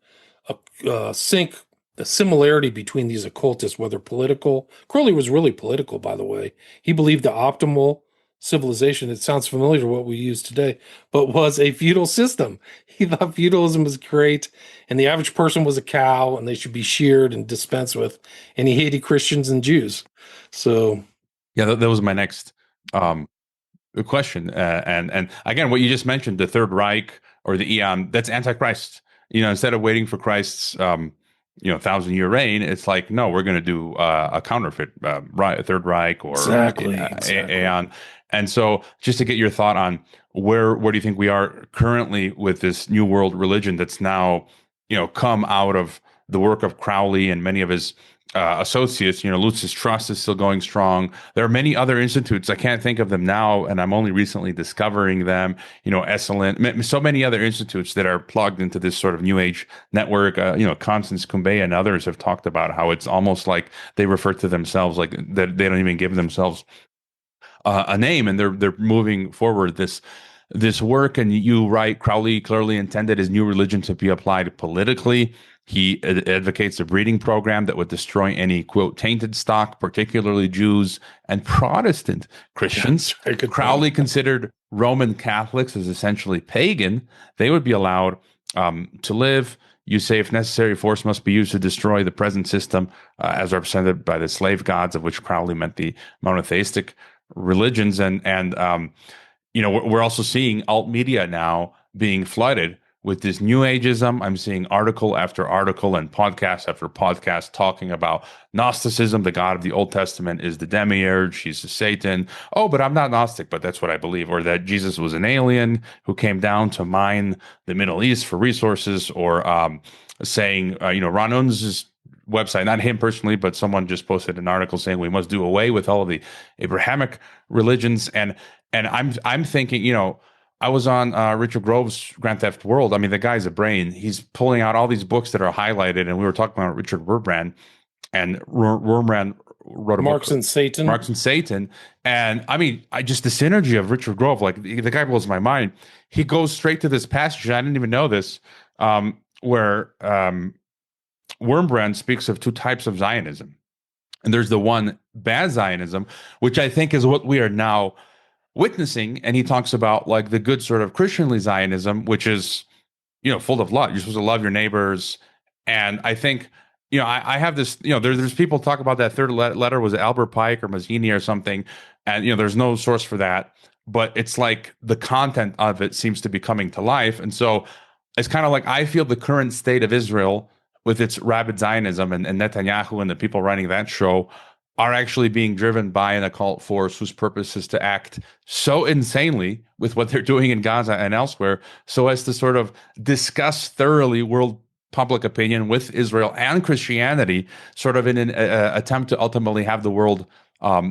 a similarity between these occultists, whether political. Crowley was really political, by the way. He believed the optimal civilization, it sounds familiar to what we use today, but was a feudal system. He thought feudalism was great, and the average person was a cow, and they should be sheared and dispensed with. And he hated Christians and Jews. So, yeah, that was my next question. And again, what you just mentioned, the Third Reich or the Eon, that's Antichrist. Instead of waiting for Christ's 1,000-year reign, it's like, no, we're going to do a counterfeit Third Reich or exactly. Aeon. And so just to get your thought on where do you think we are currently with this new world religion that's now, come out of the work of Crowley and many of his associates. Lucis Trust is still going strong. There are many other institutes. I can't think of them now, and I'm only recently discovering them. Esalen, so many other institutes that are plugged into this sort of new age network. Constance Kumbaya and others have talked about how it's almost like they refer to themselves like that. They don't even give themselves a name, and they're moving forward this work. And you write, Crowley clearly intended his new religion to be applied politically. He advocates a breeding program that would destroy any, quote, tainted stock, particularly Jews and Protestant Christians. Crowley considered Roman Catholics as essentially pagan. They would be allowed to live. You say, if necessary, force must be used to destroy the present system as represented by the slave gods, of which Crowley meant the monotheistic religions. And we're also seeing alt media now being flooded with this new ageism. I'm seeing article after article and podcast after podcast talking about Gnosticism. The God of the Old Testament is the demiurge. He's the Satan. Oh, but I'm not Gnostic, but that's what I believe. Or that Jesus was an alien who came down to mine the Middle East for resources. Or saying, Ron Unz's website, not him personally, but someone just posted an article saying we must do away with all of the Abrahamic religions. And I'm thinking, I was on Richard Grove's Grand Theft World. I mean, the guy's a brain. He's pulling out all these books that are highlighted, and we were talking about Richard Wurmbrand, and Wurmbrand wrote a Marx book, and Satan. Marx and Satan. And I mean, the synergy of Richard Grove, like the guy blows my mind. He goes straight to this passage. I didn't even know this, where Wurmbrand speaks of two types of Zionism. And there's the one bad Zionism, which I think is what we are now witnessing. And he talks about like the good sort of Christianly Zionism, which is, full of love. You're supposed to love your neighbors. And I think, I have this, there's people talk about that third letter, was it Albert Pike or Mazzini or something? And, there's no source for that. but it's like the content of it seems to be coming to life. And so it's kind of like I feel the current state of Israel with its rabid Zionism and Netanyahu and the people running that show are actually being driven by an occult force whose purpose is to act so insanely with what they're doing in Gaza and elsewhere, so as to sort of discuss thoroughly world public opinion with Israel and Christianity, sort of in an attempt to ultimately have the world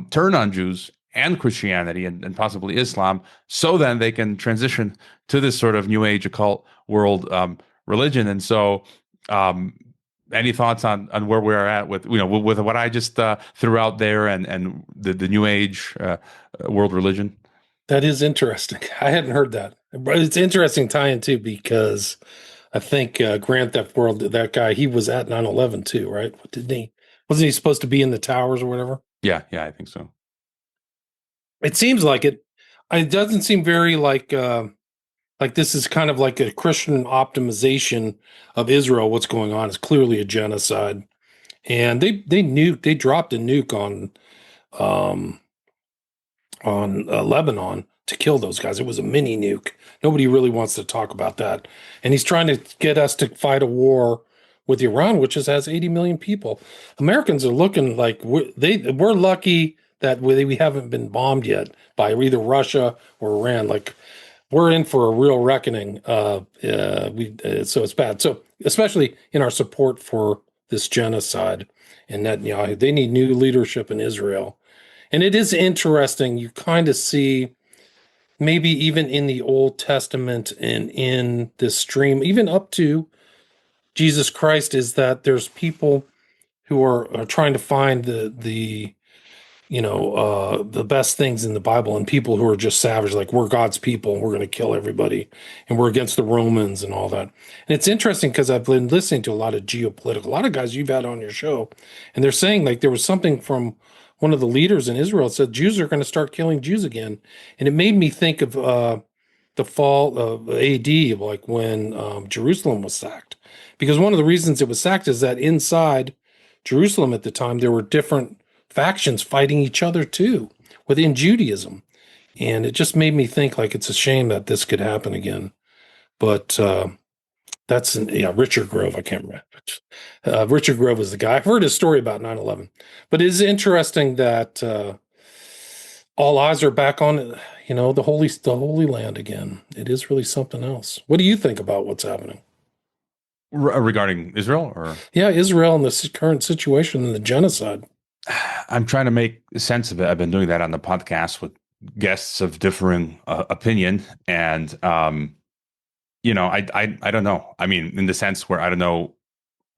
turn on Jews and Christianity and possibly Islam, so then they can transition to this sort of New Age occult world religion. And so, any thoughts on where we're at with with what I just threw out there and the New Age world religion? That is interesting. I hadn't heard that, but it's interesting tie-in too, because I think Grand Theft World, that guy, he was at 9/11 too, right? Didn't he? Wasn't he supposed to be in the towers or whatever? Yeah, I think so. It seems like it. It doesn't seem very like this is kind of like a Christian optimization of Israel. What's going on is clearly a genocide, and they dropped a nuke on Lebanon to kill those guys. It was a mini nuke. Nobody really wants to talk about that, and he's trying to get us to fight a war with Iran, which has 80 million people. Americans are looking like we're lucky that we haven't been bombed yet by either Russia or Iran. Like, we're in for a real reckoning. So it's bad. So especially in our support for this genocide, and that they need new leadership in Israel. And it is interesting. You kind of see, maybe even in the Old Testament and in this stream, even up to Jesus Christ, is that there's people who are trying to find the best things in the Bible, and people who are just savage, like, we're God's people and we're going to kill everybody and we're against the Romans and all that. And it's interesting because I've been listening to a lot of Geopolitics, a lot of guys you've had on your show, and they're saying, like, there was something from one of the leaders in Israel that said Jews are going to start killing Jews again. And it made me think of the fall of AD, like when Jerusalem was sacked. Because one of the reasons it was sacked is that inside Jerusalem at the time, there were different factions fighting each other too within Judaism. And it just made me think, like, it's a shame that this could happen again. But that's Richard Grove. I can't remember. Richard Grove is the guy. I've heard his story about 9/11. But it is interesting that all eyes are back on the Holy Land again. It is really something else. What do you think about what's happening regarding Israel? Or Israel and the current situation and the genocide? I'm trying to make sense of it. I've been doing that on the podcast with guests of differing opinion, and I don't know. I mean, in the sense where I don't know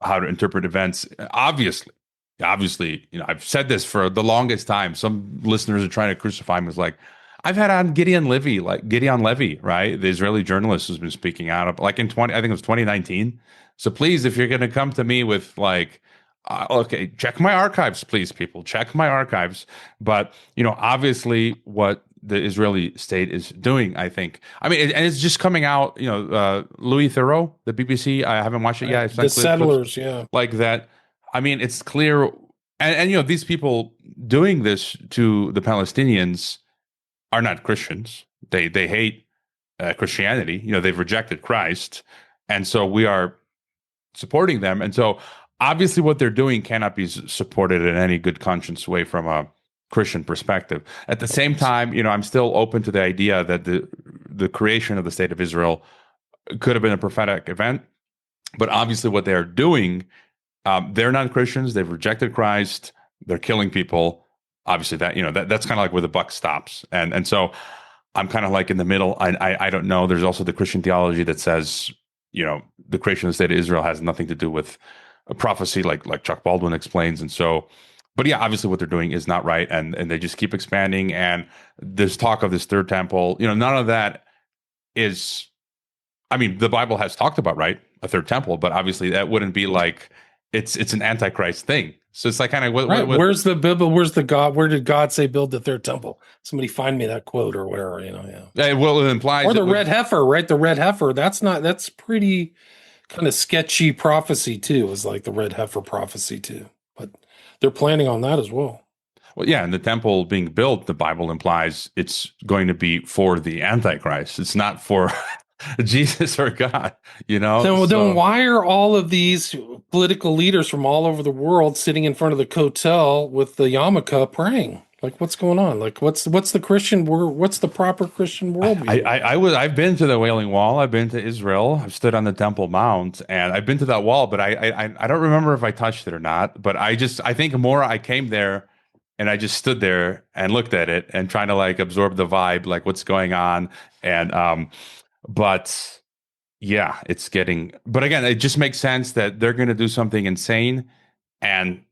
how to interpret events. Obviously, I've said this for the longest time. Some listeners are trying to crucify me. It's like, I've had on Gideon Levy, right? The Israeli journalist who's been speaking out, like I think it was 2019. So please, if you're going to come to me with like, okay, check my archives, please, people, check my archives. But, obviously what the Israeli state is doing, I think. I mean, and it's just coming out, Louis Theroux, the BBC, I haven't watched it yet. The Settlers, yeah. Like that. I mean, it's clear. And these people doing this to the Palestinians are not Christians. They hate Christianity. They've rejected Christ. And so we are supporting them. And so obviously what they're doing cannot be supported in any good conscience way from a Christian perspective. At the same time, I'm still open to the idea that the creation of the state of Israel could have been a prophetic event. But obviously what they are doing, they're not Christians. They've rejected Christ. They're killing people. Obviously that's kind of like where the buck stops. And so I'm kind of like in the middle. I don't know. There's also the Christian theology that says, the creation of the state of Israel has nothing to do with a prophecy, like Chuck Baldwin explains. And so, but yeah, obviously what they're doing is not right. And they just keep expanding. And there's talk of this third temple, none of that is, I mean, the Bible has talked about, right, a third temple, but obviously that wouldn't be like, it's an Antichrist thing. So it's like kind of what, where's the Bible? Where's the God? Where did God say build the third temple? Somebody find me that quote or whatever, Yeah, well, it implies, or the red heifer, right? The red heifer. That's pretty kind of sketchy prophecy too. Is like the red heifer prophecy too, but they're planning on that as well. Well, yeah, and the temple being built, the Bible implies it's going to be for the Antichrist. It's not for Jesus or God, you know? Then why are all of these political leaders from all over the world sitting in front of the Kotel with the yarmulke praying? Like, what's going on? Like, what's the Christian world? What's the proper Christian worldview? I've been to the Wailing Wall. I've been to Israel. I've stood on the Temple Mount, and I've been to that wall. But I don't remember if I touched it or not. But I think more I came there, and I just stood there and looked at it and trying to like absorb the vibe, like what's going on. And but yeah, it's getting. But again, it just makes sense that they're going to do something insane, and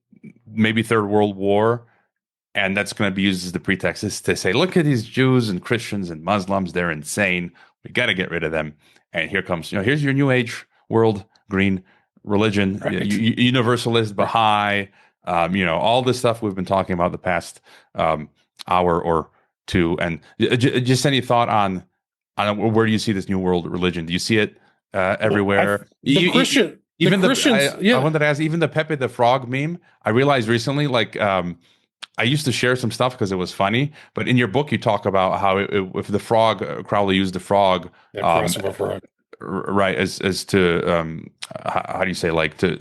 maybe Third World War. And that's going to be used as the pretext is to say, look at these Jews and Christians and Muslims. They're insane. We got to get rid of them. And here comes, here's your new age world, green religion, right. Universalist, Baha'i, all this stuff we've been talking about the past hour or two. And just any thought on where do you see this new world religion? Do you see it everywhere? I wanted to ask, even the Pepe the Frog meme, I realized recently, like, I used to share some stuff because it was funny, but in your book you talk about how if the frog, Crowley used the frog, frog. Right, as to how do you say, like to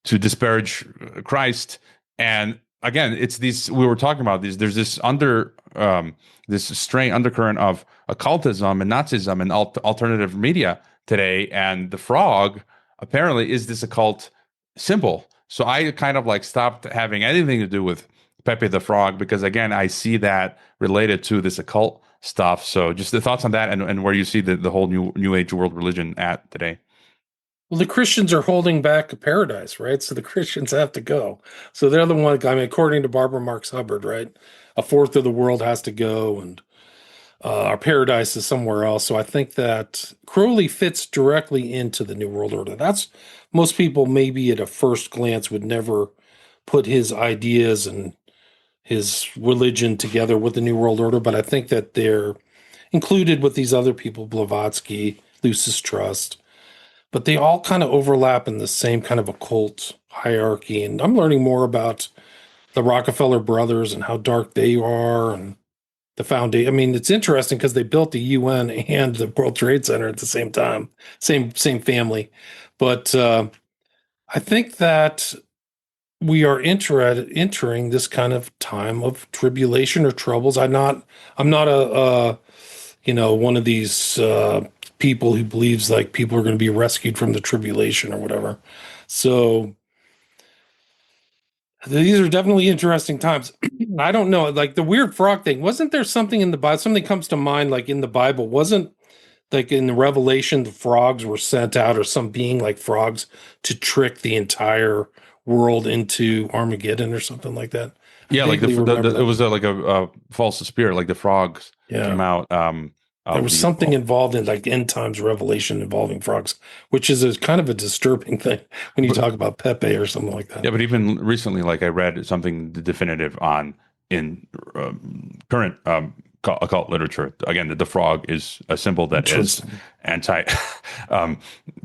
disparage Christ. And again, it's these, we were talking about these. There's this this strange undercurrent of occultism and Nazism and alternative media today, and the frog apparently is this occult symbol. So I kind of like stopped having anything to do with Pepe the Frog, because again, I see that related to this occult stuff. So just the thoughts on that, and where you see the whole new age world religion at today. Well, the Christians are holding back a paradise, right? So the Christians have to go. So they're the one, I mean, according to Barbara Marx Hubbard, right? A fourth of the world has to go, and our paradise is somewhere else. So I think that Crowley fits directly into the New World Order. That's, most people maybe at a first glance would never put his ideas and his religion together with the New World Order, but I think that they're included with these other people, Blavatsky, Lucis Trust, but they all kind of overlap in the same kind of occult hierarchy. And I'm learning more about the Rockefeller brothers and how dark they are, and the foundation. I mean, it's interesting because they built the UN and the World Trade Center at the same time, same family. But I think that we are entering this kind of time of tribulation or troubles. I'm not a one of these people who believes like people are going to be rescued from the tribulation or whatever. So these are definitely interesting times. I don't know, like the weird frog thing. Wasn't there something in the Bible? Something comes to mind, like in the Bible. Wasn't like in the Revelation, the frogs were sent out, or some being like frogs, to trick the entire world into Armageddon or something like that? Yeah, like it was like a false spirit, like the frogs came out. There was something involved in like end times revelation involving frogs, which is kind of a disturbing thing when you talk about Pepe or something like that. Yeah, but even recently, like I read something definitive on in current occult literature. Again, the frog is a symbol that is anti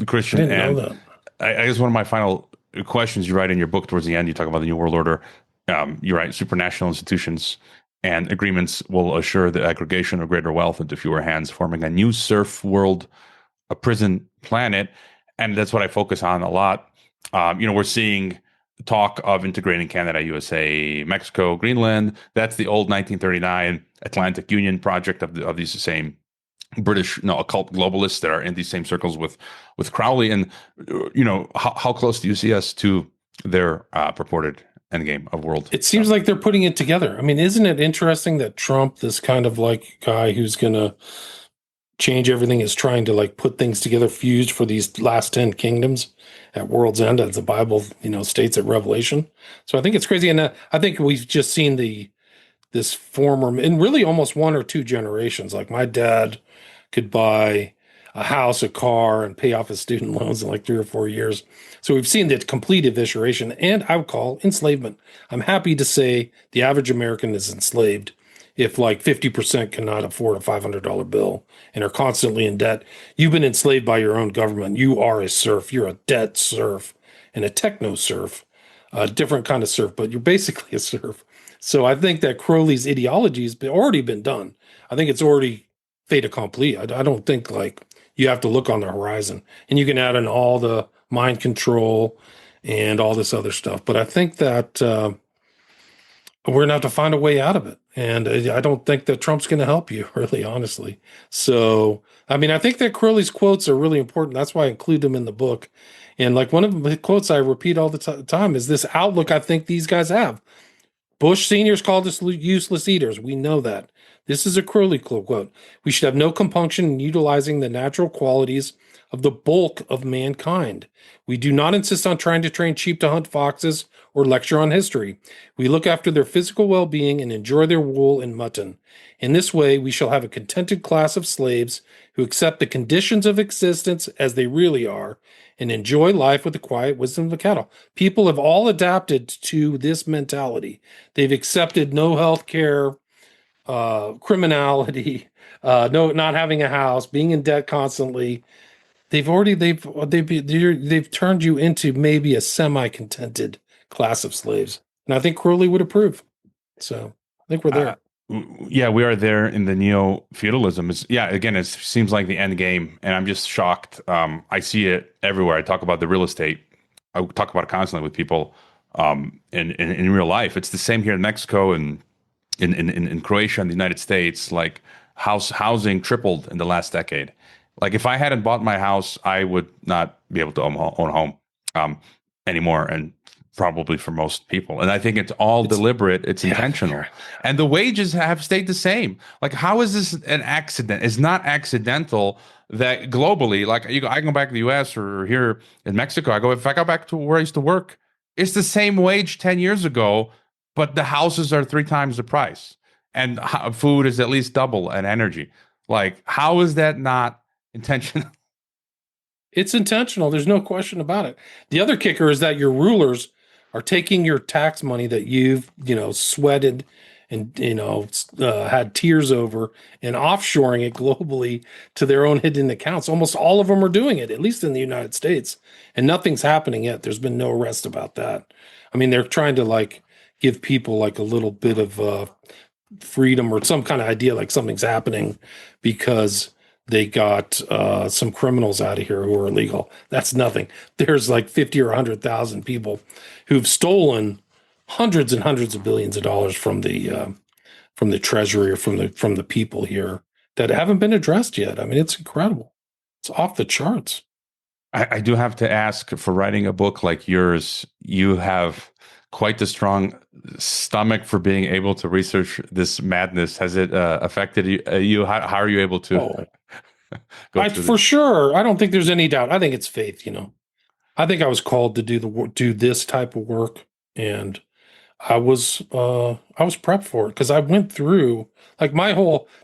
Christian. I didn't know that. I guess one of my final questions you write in your book towards the end, you talk about the New World Order. You write, supranational institutions and agreements will assure the aggregation of greater wealth into fewer hands, forming a new serf world, a prison planet. And that's what I focus on a lot. We're seeing talk of integrating Canada, USA, Mexico, Greenland. That's the old 1939 Atlantic Union project of these same British occult globalists that are in these same circles with Crowley. And how close do you see us to their purported endgame of world? It seems like they're putting it together. I mean, isn't it interesting that Trump, this kind of like guy who's going to change everything, is trying to like put things together, fused for these last 10 kingdoms at world's end, as the Bible, states at Revelation. So I think it's crazy. And I think we've just seen this former, in really almost one or two generations. Like my dad could buy a house, a car, and pay off his student loans in like 3 or 4 years. So we've seen the complete evisceration, and I would call enslavement. I'm happy to say the average American is enslaved if like 50% cannot afford a $500 bill and are constantly in debt. You've been enslaved by your own government. You are a serf. You're a debt serf and a techno serf, a different kind of serf, but you're basically a serf. So I think that Crowley's ideology has already been done. I think it's already fait accompli. I don't think like you have to look on the horizon, and you can add in all the mind control and all this other stuff. But I think that we're gonna have to find a way out of it, and I don't think that Trump's going to help you, really, honestly. So, I mean, I think that Crowley's quotes are really important. That's why I include them in the book. And like one of the quotes I repeat all the time is this outlook I think these guys have. Bush seniors called us useless eaters. We know that. This is a Crowley quote. We should have no compunction in utilizing the natural qualities of the bulk of mankind. We do not insist on trying to train sheep to hunt foxes or lecture on history. We look after their physical well-being and enjoy their wool and mutton. In this way, we shall have a contented class of slaves who accept the conditions of existence as they really are and enjoy life with the quiet wisdom of the cattle. People have all adapted to this mentality. They've accepted no health care, criminality, no not having a house, being in debt constantly. They've turned you into maybe a semi-contented class of slaves, and I think Crowley would approve. So I think we're there. Yeah, we are there in the neo-feudalism. Again, it seems like the end game, and I'm just shocked. I see it everywhere. I talk about the real estate. I talk about it constantly with people in real life. It's the same here in Mexico and in Croatia and the United States. Like housing tripled in the last decade. Like if I hadn't bought my house, I would not be able to own a home anymore, and probably for most people. And I think it's deliberate. It's intentional. And the wages have stayed the same. Like, how is this an accident? It's not accidental that globally, like I go back to the US or here in Mexico, if I go back to where I used to work, it's the same wage 10 years ago, but the houses are 3 times the price. And food is at least double, and energy. Like, how is that not intentional? It's intentional. There's no question about it. The other kicker is that your rulers are taking your tax money that you've, sweated and, had tears over, and offshoring it globally to their own hidden accounts. Almost all of them are doing it, at least in the United States. And nothing's happening yet. There's been no arrest about that. I mean, they're trying to give people a little bit of freedom or some kind of idea like something's happening because they got some criminals out of here who are illegal. That's nothing. There's 50 or 100,000 people who've stolen hundreds and hundreds of billions of dollars from the treasury or from the people here that haven't been addressed yet. I mean, it's incredible. It's off the charts. I do have to ask, for writing a book like yours, you have quite the strong stomach for being able to research this madness. Has it affected you? How are you able to? For sure. I don't think there's any doubt. I think it's faith. I think I was called to do this type of work, and I was prepped for it because I went through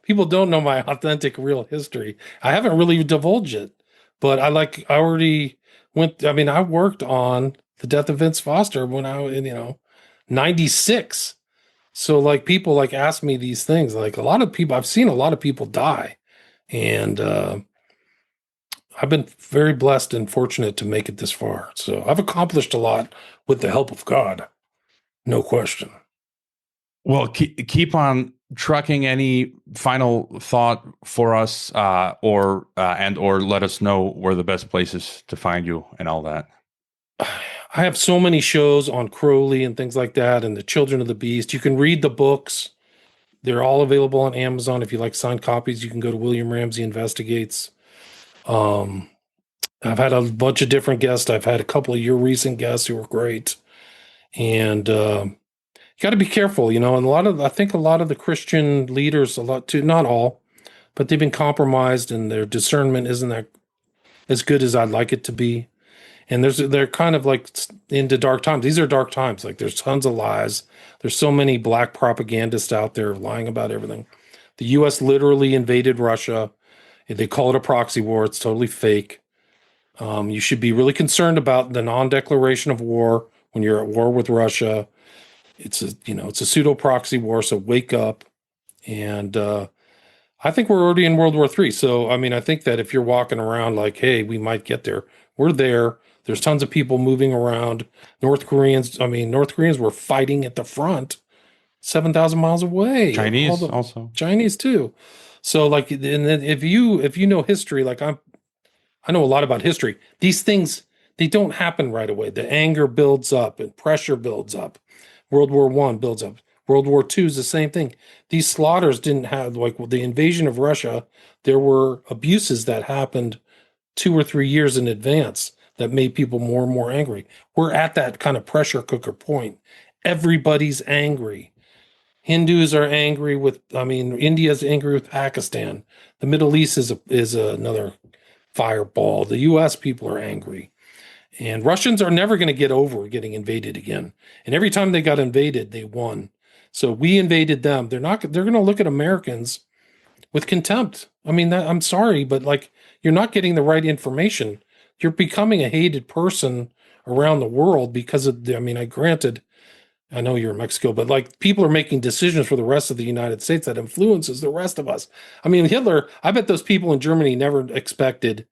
people don't know my authentic real history. I haven't really divulged it, but I worked on the death of Vince Foster when I was in 96. So people ask me these things. A lot of people, I've seen a lot of people die. And I've been very blessed and fortunate to make it this far. So I've accomplished a lot with the help of God. No question. Well, keep on trucking. Any final thought for us, or let us know where the best places to find you and all that? I have so many shows on Crowley and things like that, and the Children of the Beast. You can read the books. They're all available on Amazon. If you like signed copies, you can go to William Ramsey Investigates. I've had a bunch of different guests. I've had a couple of your recent guests who were great. And you got to be careful, and I think a lot of the Christian leaders, not all, but they've been compromised and their discernment isn't that as good as I'd like it to be. And they're kind of into dark times. These are dark times. There's tons of lies. There's so many black propagandists out there lying about everything. The U.S. literally invaded Russia. They call it a proxy war. It's totally fake. You should be really concerned about the non-declaration of war when you're at war with Russia. It's a pseudo proxy war. So wake up. And I think we're already in World War III. So, I think that if you're walking around hey, we might get there, we're there. There's tons of people moving around. North Koreans were fighting at the front 7,000 miles away. Chinese also. Chinese too. So like, and then if you know history, like I know a lot about history. These things, they don't happen right away. The anger builds up and pressure builds up. World War I builds up. World War II is the same thing. These slaughters didn't have, like the invasion of Russia, there were abuses that happened 2 or 3 years in advance that made people more and more angry. We're at that kind of pressure cooker point. Everybody's angry. Hindus are angry with, I mean, India's angry with Pakistan. The Middle East is another fireball. The US people are angry. And Russians are never going to get over getting invaded again. And every time they got invaded, they won. So we invaded them. They're going to look at Americans with contempt. I mean, I'm sorry, but like, you're not getting the right information. You're becoming a hated person around the world because of I mean, I know you're in Mexico, but like, people are making decisions for the rest of the United States that influences the rest of us. I mean, Hitler, I bet those people in Germany never expected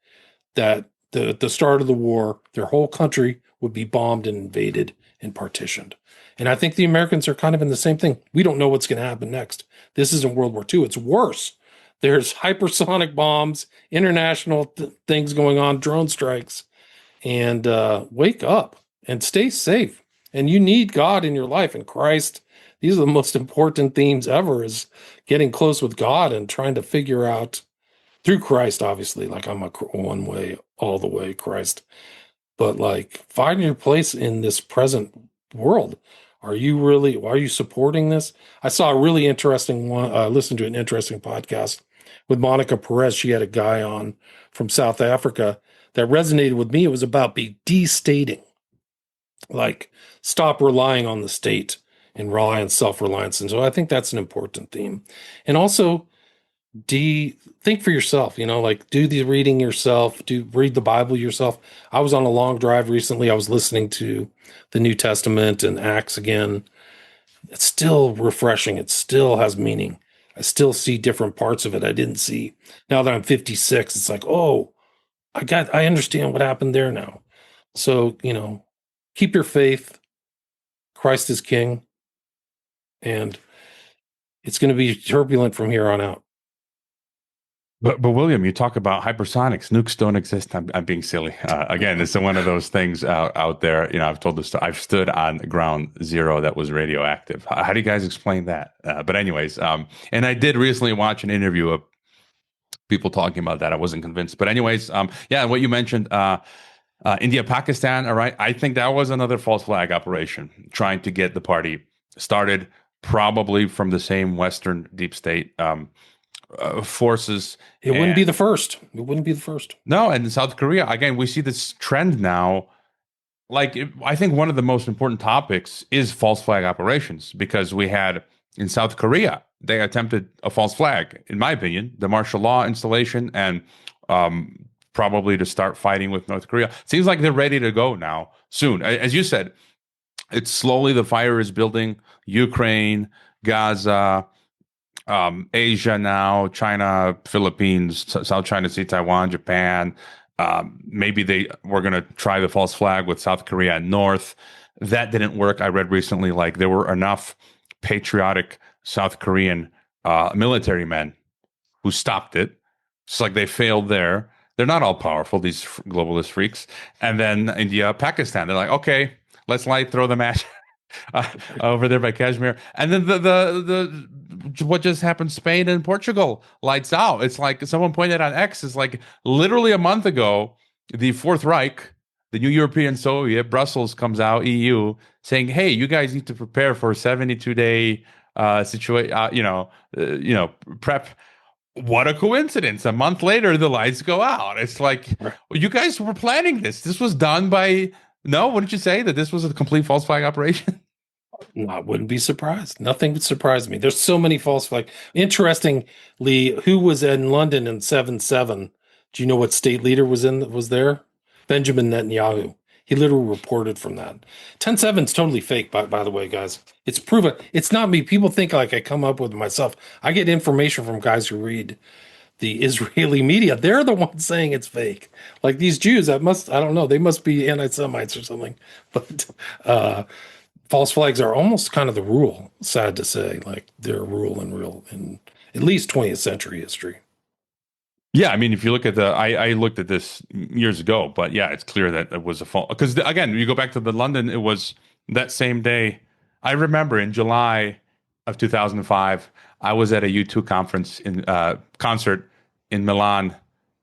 that the start of the war, their whole country would be bombed and invaded and partitioned. And I think the Americans are kind of in the same thing. We don't know what's going to happen next. This isn't World War II. It's worse. There's hypersonic bombs, international things going on, drone strikes. And wake up and stay safe. And you need God in your life and Christ. These are the most important themes ever, is getting close with God and trying to figure out through Christ, obviously, like I'm a one way, all the way Christ, but like, find your place in this present world. Are you supporting this? I saw a really interesting one, listened to an interesting podcast with Monica Perez. She had a guy on from South Africa that resonated with me. It was about de-stating, like, stop relying on the state and rely on self-reliance. And so I think that's an important theme. And also, think for yourself, like, do the reading yourself, read the Bible yourself. I was on a long drive recently. I was listening to the New Testament and Acts again. It's still refreshing. It still has meaning. I still see different parts of it I didn't see. Now that I'm 56, it's like, oh, I understand what happened there now. So, keep your faith. Christ is King. And it's going to be turbulent from here on out. But William, you talk about hypersonics. Nukes don't exist. I'm being silly. Again, it's one of those things out there. I've told this. I've stood on ground zero that was radioactive. How do you guys explain that? But anyways, and I did recently watch an interview of people talking about that. I wasn't convinced. But anyways, yeah, what you mentioned, India, Pakistan. All right, I think that was another false flag operation trying to get the party started, probably from the same Western deep state. Forces. It wouldn't be the first. It wouldn't be the first. No, and in South Korea, again, we see this trend now. Like, I think one of the most important topics is false flag operations, because we had in South Korea, they attempted a false flag, in my opinion, the martial law installation, and probably to start fighting with North Korea. Seems like they're ready to go now soon. As you said, it's slowly, the fire is building. Ukraine, Gaza, Asia now, China, Philippines, South China Sea, Taiwan, Japan. Maybe they were going to try the false flag with South Korea and North. That didn't work. I read recently, like, there were enough patriotic South Korean military men who stopped it. It's like they failed there. They're not all powerful, these globalist freaks. And then India, Pakistan, they're like, okay, let's throw the match over there by Kashmir. And then the what just happened, Spain and Portugal, lights out. It's like someone pointed on X, is like literally a month ago, the Fourth Reich, the new European Soviet, Brussels comes out, EU, saying, hey, you guys need to prepare for a 72-day prep. What a coincidence. A month later, the lights go out. It's like, well, you guys were planning this. This was done by, no, what did you say? That this was a complete false flag operation? I wouldn't be surprised. Nothing would surprise me. There's so many false flags. Interestingly, who was in London in 7/7? Do you know what state leader was there? Benjamin Netanyahu. He literally reported from that. 10/7 is totally fake, by the way, guys. It's proven. It's not me. People think like I come up with it myself. I get information from guys who read the Israeli media. They're the ones saying it's fake. Like these Jews, I don't know, they must be anti-Semites or something. But false flags are almost kind of the rule, sad to say. Like they're a rule in at least 20th century history. Yeah, I mean, if you look at I looked at this years ago, but yeah, it's clear that it was a fault. Because again, you go back to the London, it was that same day. I remember in July of 2005, I was at a U2 conference in concert in Milan,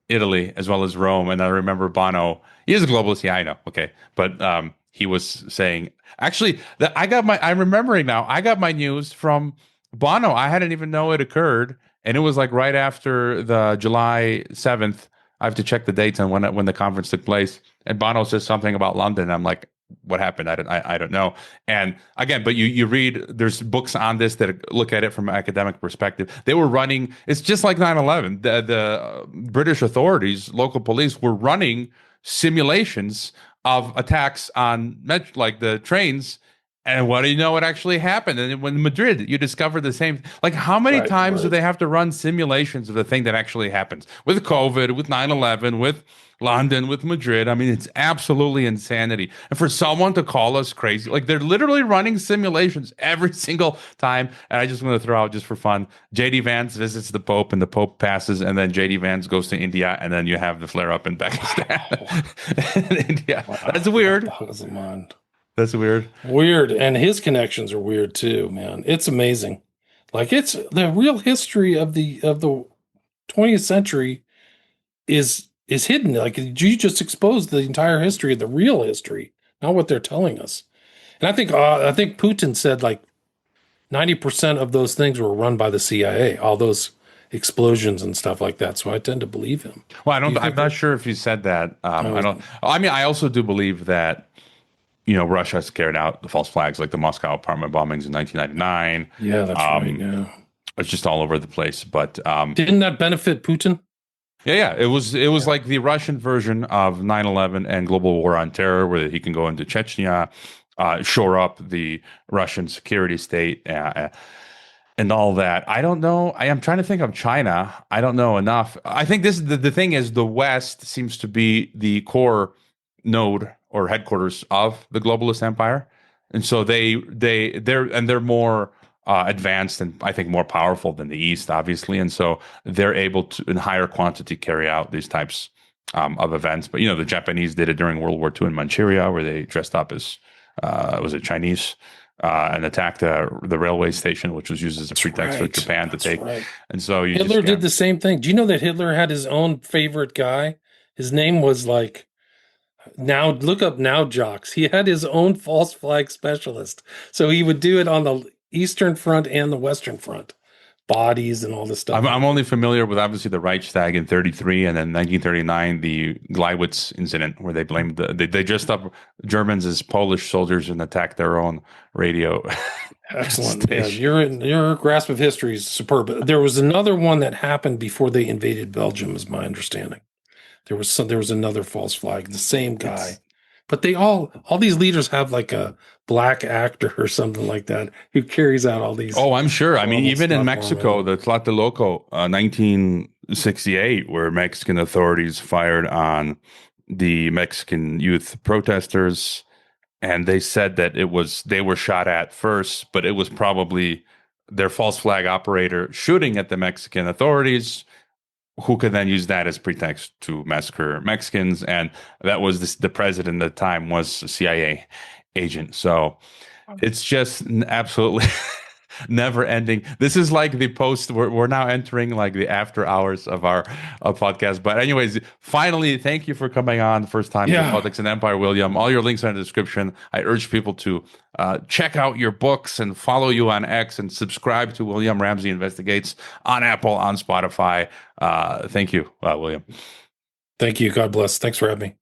Italy, as well as Rome, and I remember Bono. He is a globalist, yeah, I know, okay, but he was saying actually that I'm remembering now. I got my news from Bono. I hadn't even know it occurred. And it was like right after the July 7th. I have to check the dates on when the conference took place. And Bono says something about London. I'm like, what happened? I don't know. And again, but you read, there's books on this that look at it from an academic perspective. They were running, it's just like 9/11. The British authorities, local police were running simulations of attacks on like the trains. And what do you know what actually happened? And when Madrid, you discovered the same. Like, how many times do they have to run simulations of the thing that actually happens? With COVID, with 9/11, with London, with Madrid. I mean, it's absolutely insanity. And for someone to call us crazy, like they're literally running simulations every single time. And I just want to throw out, just for fun, JD Vance visits the Pope and the Pope passes, and then JD Vance goes to India, and then you have the flare up in Pakistan. India. Wow. That's weird. That's weird. Weird. And his connections are weird too, man. It's amazing. Like it's the real history of the 20th century is hidden. Like you just exposed the entire history of the real history, not what they're telling us. And I think Putin said like 90% of those things were run by the CIA, all those explosions and stuff like that. So I tend to believe him. Well, I'm not sure if he said that. I don't. I mean, I also do believe that, Russia has carried out the false flags, like the Moscow apartment bombings in 1999. Yeah, that's right. Yeah, it's just all over the place. But didn't that benefit Putin? Yeah. It was like the Russian version of 9/11 and global war on terror, where he can go into Chechnya, shore up the Russian security state, and all that. I don't know. I am trying to think of China. I don't know enough. I think this is the thing is the West seems to be the core node or headquarters of the globalist empire, and so they're more advanced and I think more powerful than the East, obviously, and so they're able to in higher quantity carry out these types of events. But the Japanese did it during World War II in Manchuria, where they dressed up as was it Chinese and attacked the railway station, which was used as a pretext for Japan to take. Right. And so Hitler did the same thing. Do you know that Hitler had his own favorite guy? His name was like. Now look up Now Jocks. He had his own false flag specialist. So he would do it on the Eastern Front and the Western Front. Bodies and all this stuff. I'm only familiar with obviously the Reichstag in 33 and then 1939, the Gleiwitz incident where they blamed they dressed up Germans as Polish soldiers and attacked their own radio. Excellent. Yeah, your grasp of history is superb. There was another one that happened before they invaded Belgium, is my understanding. There was another false flag, the same guy, but they all these leaders have like a black actor or something like that who carries out all these. Oh, I'm sure. I mean, even in Mexico, the Tlatelolco, 1968, where Mexican authorities fired on the Mexican youth protesters, and they said that they were shot at first, but it was probably their false flag operator shooting at the Mexican authorities, who could then use that as pretext to massacre Mexicans. And that was the president at the time was a CIA agent. So it's just absolutely never ending. This is like the post. We're now entering like the after hours of our podcast. But anyways, finally, thank you for coming on. First time in Politics and Empire, William. All your links are in the description. I urge people to check out your books and follow you on X and subscribe to William Ramsey Investigates on Apple, on Spotify. Thank you, William. Thank you. God bless. Thanks for having me.